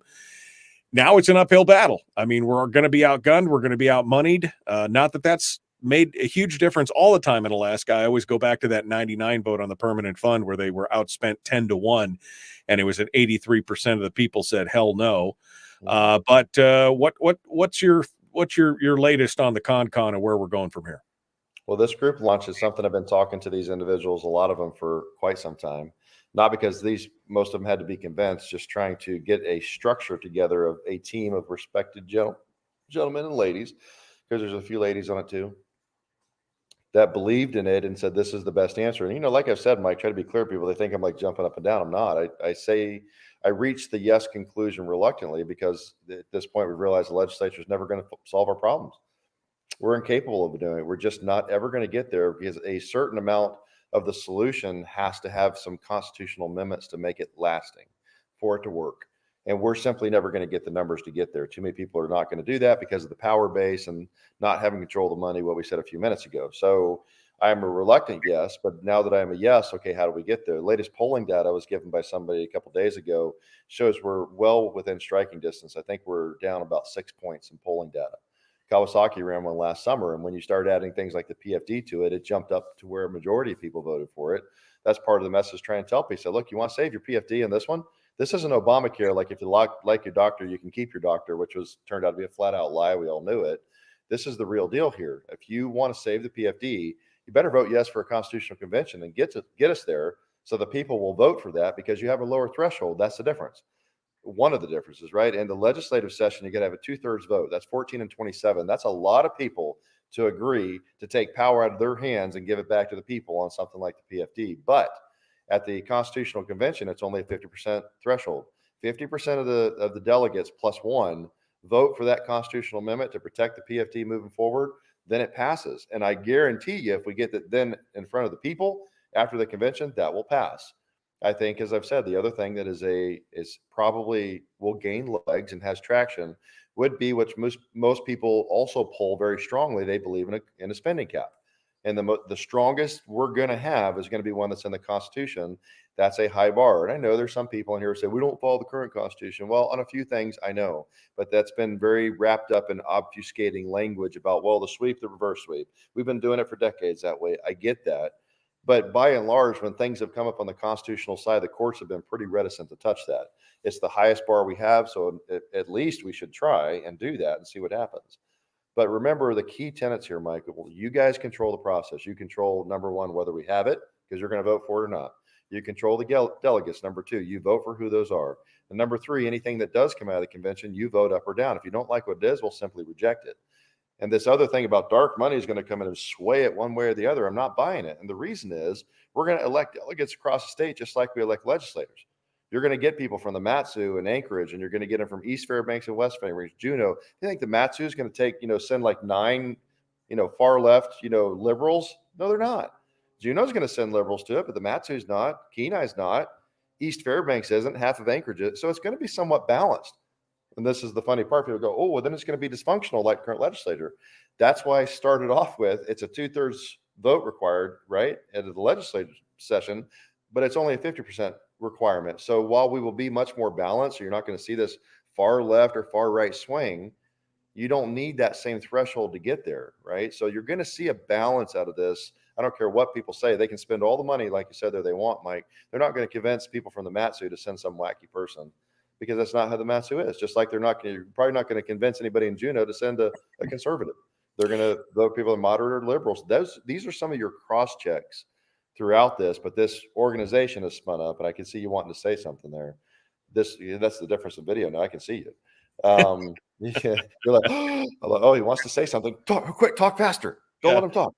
now it's an uphill battle. I mean, we're going to be outgunned. We're going to be outmoneyed. Not that that's made a huge difference all the time in Alaska. I always go back to that 99 vote on the permanent fund where they were outspent 10-1, and it was at 83% of the people said hell no. But what's your latest on the con and where we're going from here? Well, this group launch is something I've been talking to these individuals, a lot of them, for quite some time. Not because most of them had to be convinced, just trying to get a structure together of a team of respected gentlemen and ladies, because there's a few ladies on it too, that believed in it and said, this is the best answer. And, like I've said, Mike, try to be clear to people. They think I'm like jumping up and down. I'm not. I say I reached the yes conclusion reluctantly, because at this point we realize the legislature is never going to solve our problems. We're incapable of doing it. We're just not ever going to get there, because a certain amount of the solution has to have some constitutional amendments to make it lasting, for it to work. And we're simply never going to get the numbers to get there. Too many people are not going to do that because of the power base and not having control of the money, what we said a few minutes ago. So I'm a reluctant yes, but now that I'm a yes, okay, how do we get there? The latest polling data was given by somebody a couple of days ago shows we're well within striking distance. I think we're down about 6 points in polling data. Kawasaki ran one last summer, and when you start adding things like the PFD to it, it jumped up to where a majority of people voted for it. That's part of the message trying to tell people. So look, you want to save your PFD in this one? This isn't Obamacare. Like, if you like your doctor, you can keep your doctor, which turned out to be a flat out lie. We all knew it. This is the real deal here. If you want to save the PFD, you better vote yes for a constitutional convention and get us there, so the people will vote for that, because you have a lower threshold. That's the difference. One of the differences, right? In the legislative session, you got to have a 2/3 vote. That's 14 and 27. That's a lot of people to agree to take power out of their hands and give it back to the people on something like the PFD. But at the Constitutional Convention, it's only a 50% threshold. 50% of the delegates plus one vote for that constitutional amendment to protect the PFD moving forward, then it passes. And I guarantee you, if we get that then in front of the people after the convention, that will pass. I think, as I've said, the other thing that is probably will gain legs and has traction would be, which most people also poll very strongly. They believe in a spending cap. And the strongest we're going to have is going to be one that's in the Constitution. That's a high bar. And I know there's some people in here who say, we don't follow the current Constitution. Well, on a few things, I know. But that's been very wrapped up in obfuscating language about, well, the sweep, the reverse sweep. We've been doing it for decades that way. I get that. But by and large, when things have come up on the constitutional side, the courts have been pretty reticent to touch that. It's the highest bar we have. So at least we should try and do that and see what happens. But remember the key tenets here, Michael. You guys control the process. You control, number one, whether we have it, because you're going to vote for it or not. You control the delegates. Number two, you vote for who those are. And number three, anything that does come out of the convention, you vote up or down. If you don't like what it is, we'll simply reject it. And this other thing about dark money is going to come in and sway it one way or the other. I'm not buying it. And the reason is we're going to elect delegates across the state just like we elect legislators. You're going to get people from the Matsu and Anchorage, and you're going to get them from East Fairbanks and West Fairbanks, Juneau. You think the Matsu is going to send like 9, far left, liberals? No, they're not. Juneau's going to send liberals to it, but the Matsu's not. Kenai's not. East Fairbanks isn't. Half of Anchorage is. So it's going to be somewhat balanced. And this is the funny part. People go, oh, well, then it's going to be dysfunctional like current legislature. That's why I started off with it's a 2/3 vote required, right, at the legislative session, but it's only a 50% requirement. So while we will be much more balanced, so you're not going to see this far left or far right swing, you don't need that same threshold to get there, right? So you're going to see a balance out of this. I don't care what people say. They can spend all the money, like you said, there they want, Mike. They're not going to convince people from the Matsu to send some wacky person, because that's not how the Matsu is. Just like you're probably not going to convince anybody in Juneau to send a conservative. They're going to vote people in moderate or liberals. These are some of your cross checks throughout this, but this organization has spun up, and I can see you wanting to say something there. That's the difference in video. Now I can see you. You're like, oh, he wants to say something. Talk faster. Don't let them talk.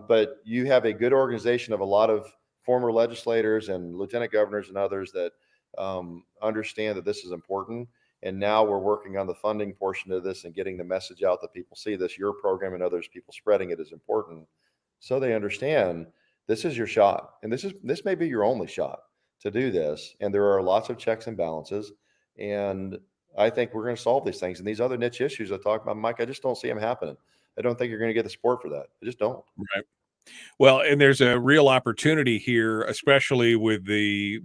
But you have a good organization of a lot of former legislators and lieutenant governors and others that understand that this is important. And now we're working on the funding portion of this and getting the message out that people see this, your program and others, people spreading it is important. So they understand this is your shot. And this may be your only shot to do this. And there are lots of checks and balances. And I think we're going to solve these things. And these other niche issues I talk about, Mike, I just don't see them happening. I don't think you're going to get the support for that. I just don't. Right. Well, and there's a real opportunity here, especially with the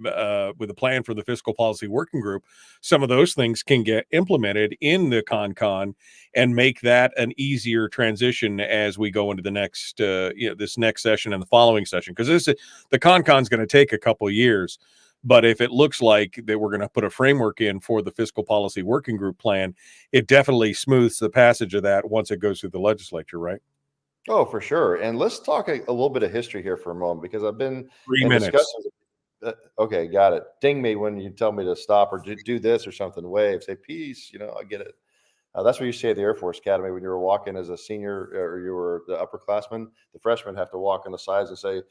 plan for the fiscal policy working group. Some of those things can get implemented in the con and make that an easier transition as we go into the next this next session and the following session, because the con's going to take a couple of years. But if it looks like that we're going to put a framework in for the fiscal policy working group plan, it definitely smooths the passage of that once it goes through the legislature, right? Oh, for sure. And let's talk a little bit of history here for a moment, because I've been 3 in minutes. discussions. Okay, got it. Ding me when you tell me to stop or do this or something. Wave, say peace. I get it. That's what you say at the Air Force Academy when you were walking as a senior or you were the upperclassman. The freshmen have to walk on the sides and say,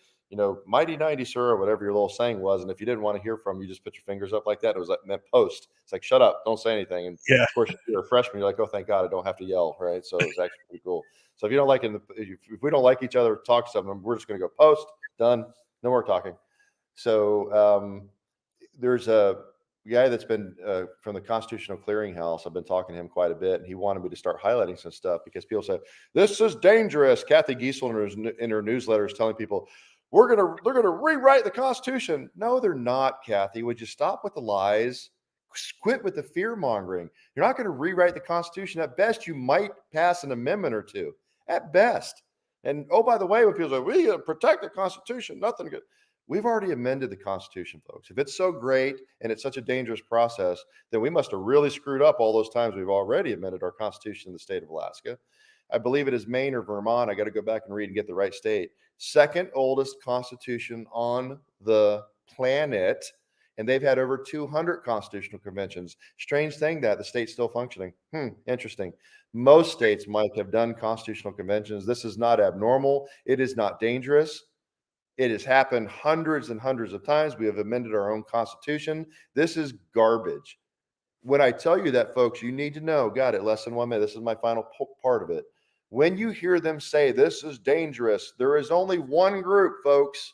mighty 90, sir, or whatever your little saying was. And if you didn't want to hear from, you just put your fingers up like that. It was like meant post. It's like, shut up, don't say anything. And yeah, of course, if you're a freshman, you're like, oh, thank God, I don't have to yell, right? So it's actually pretty cool. So if you don't like if we don't like each other, talk to someone, we're just going to go post, done, no more talking. So there's a guy that's been from the Constitutional Clearinghouse. I've been talking to him quite a bit, and he wanted me to start highlighting some stuff because people say this is dangerous. Kathy Giesel in her newsletter is telling people they're gonna rewrite the Constitution. No, they're not, Kathy. Would you stop with the lies? Quit with the fear mongering. You're not going to rewrite the Constitution. At best, you might pass an amendment or two. At best. And oh, by the way, when people say we got to protect the Constitution, nothing good. We've already amended the Constitution, folks. If it's so great and it's such a dangerous process, then we must have really screwed up all those times we've already amended our Constitution in the state of Alaska. I believe it is Maine or Vermont. I got to go back and read and get the right state. Second oldest Constitution on the planet. And they've had over 200 constitutional conventions. Strange thing that the state's still functioning. Interesting. Most states, Mike, have done constitutional conventions. This is not abnormal. It is not dangerous. It has happened hundreds and hundreds of times. We have amended our own Constitution. This is garbage. When I tell you that, folks, you need to know, got it, less than 1 minute. This is my final part of it. When you hear them say this is dangerous, there is only one group, folks,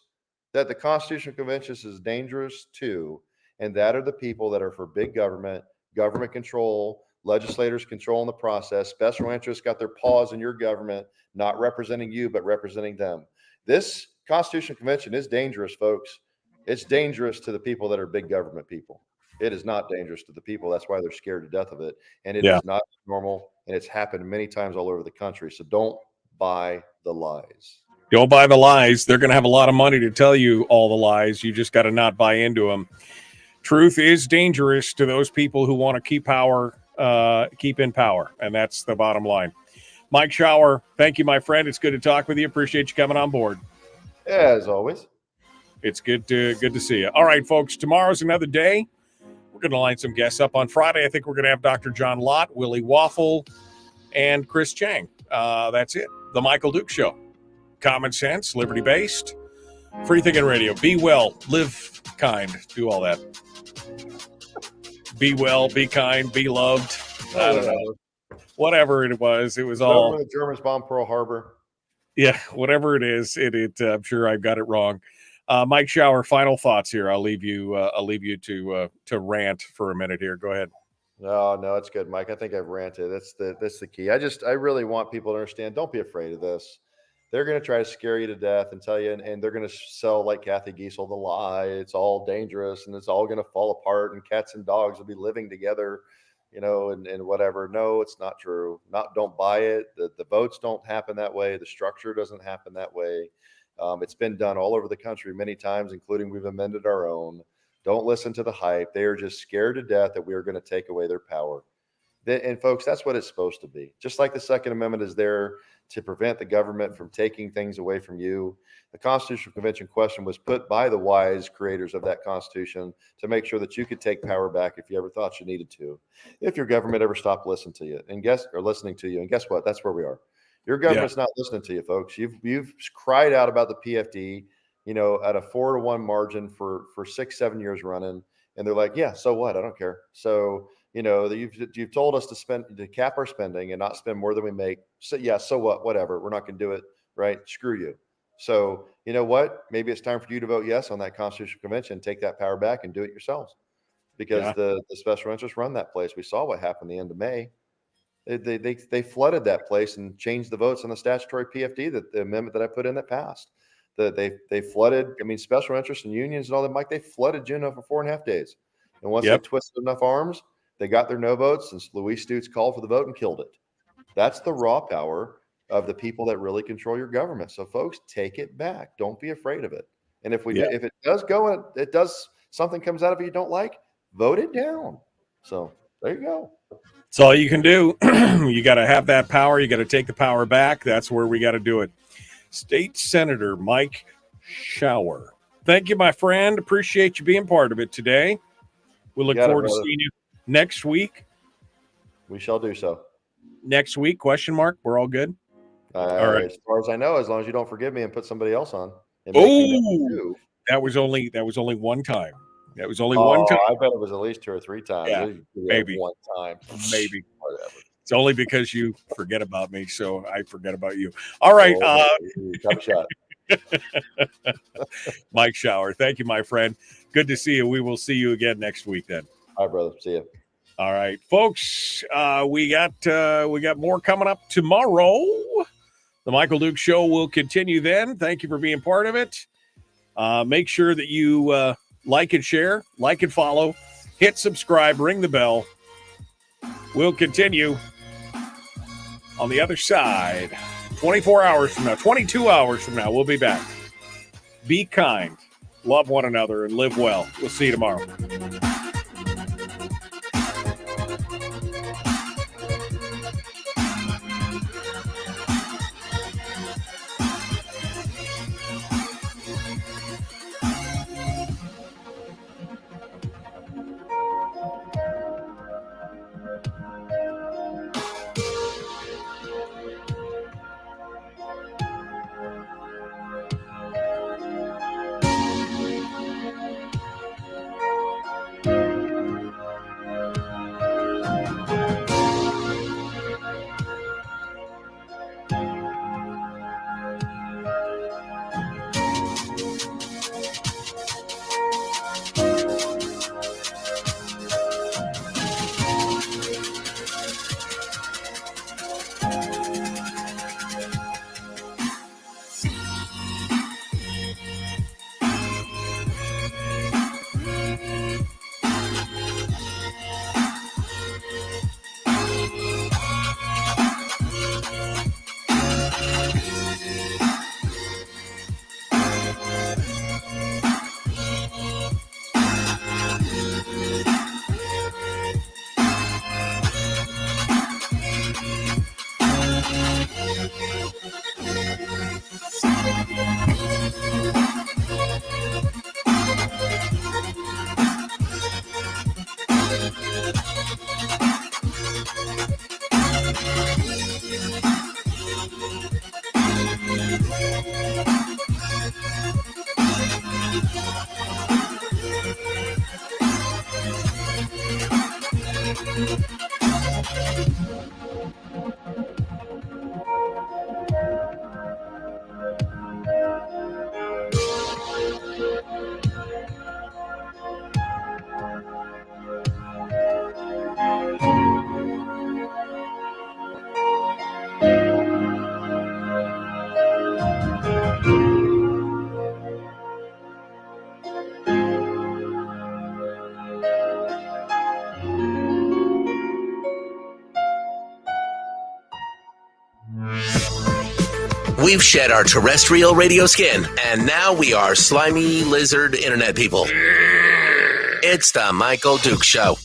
that the Constitutional Convention is dangerous to, and that are the people that are for big government, government control, legislators controlling the process, special interests got their paws in your government, not representing you, but representing them. This Constitutional Convention is dangerous, folks. It's dangerous to the people that are big government people. It is not dangerous to the people. That's why they're scared to death of it. And it is not normal, and it's happened many times all over the country. So don't buy the lies. Don't buy the lies. They're going to have a lot of money to tell you all the lies. You just got to not buy into them. Truth is dangerous to those people who want to keep in power. And that's the bottom line. Mike Shower, thank you, my friend. It's good to talk with you. Appreciate you coming on board. As always. It's good to see you. All right, folks, tomorrow's another day. We're going to line some guests up on Friday. I think we're going to have Dr. John Lott, Willie Waffle, and Chris Chang. That's it. The Michael Duke Show. Common sense, liberty-based, free-thinking radio. Be well, live kind, do all that. Be well, be kind, be loved. I don't know. Whatever it was all. When the Germans bombed Pearl Harbor. Yeah, whatever it is, I'm sure I've got it wrong. Mike Shower, final thoughts here. I'll leave you to rant for a minute here. Go ahead. No, it's good, Mike. I think I've ranted. That's the key. I really want people to understand. Don't be afraid of this. They're going to try to scare you to death and tell you, and they're going to sell like Kathy Giesel the lie. It's all dangerous and it's all going to fall apart and cats and dogs will be living together, and whatever. No, it's not true. Don't buy it. The votes don't happen that way. The structure doesn't happen that way. It's been done all over the country many times, including we've amended our own. Don't listen to the hype. They are just scared to death that we are going to take away their power. And folks, that's what it's supposed to be. Just like the Second Amendment is there to prevent the government from taking things away from you. The Constitutional Convention question was put by the wise creators of that Constitution to make sure that you could take power back if you ever thought you needed to. If your government ever stopped listening to you, and guess what? That's where we are. Your government's not listening to you, folks. You've cried out about the PFD, at a 4-1 margin for 6-7 years running, and they're like, yeah, so what? I don't care. So you've told us to cap our spending and not spend more than we make. So yeah, so what? Whatever. We're not going to do it. Right? Screw you. So you know what? Maybe it's time for you to vote yes on that constitutional convention. Take that power back and do it yourselves, because the special interests run that place. We saw what happened the end of May. They flooded that place and changed the votes on the statutory PFD, that the amendment that I put in that passed. They flooded. I mean, special interests and unions and all that, Mike. They flooded Juneau for 4.5 days, and once they twisted enough arms, they got their no votes. And Luis Stutes called for the vote and killed it. That's the raw power of the people that really control your government. So, folks, take it back. Don't be afraid of it. And if it does go and it does something comes out of it you don't like, vote it down. So there you go. That's all you can do. You got to have that power. You got to take the power back. That's where we got to do it. State Senator Mike Shower. Thank you, my friend. Appreciate you being part of it today. We look forward to seeing you next week. We shall do so. Next week, question mark. We're all good. All right. As far as I know, as long as you don't forgive me and put somebody else on. Oh, that was only one time. That was only one time. I bet it was at least 2 or 3 times. Yeah, maybe one time. Maybe. Whatever. It's only because you forget about me, so I forget about you. All right. Tough shot. Mike Shower. Thank you, my friend. Good to see you. We will see you again next week then. All right, brother. See you. All right, folks. We got more coming up tomorrow. The Michael Dukes Show will continue then. Thank you for being part of it. Make sure that you like and share, like and follow, hit subscribe, ring the bell. We'll continue on the other side. 24 hours from now, 22 hours from now, we'll be back. Be kind, love one another, and live well. We'll see you tomorrow. We've shed our terrestrial radio skin, and now we are slimy lizard internet people. It's the Michael Dukes Show.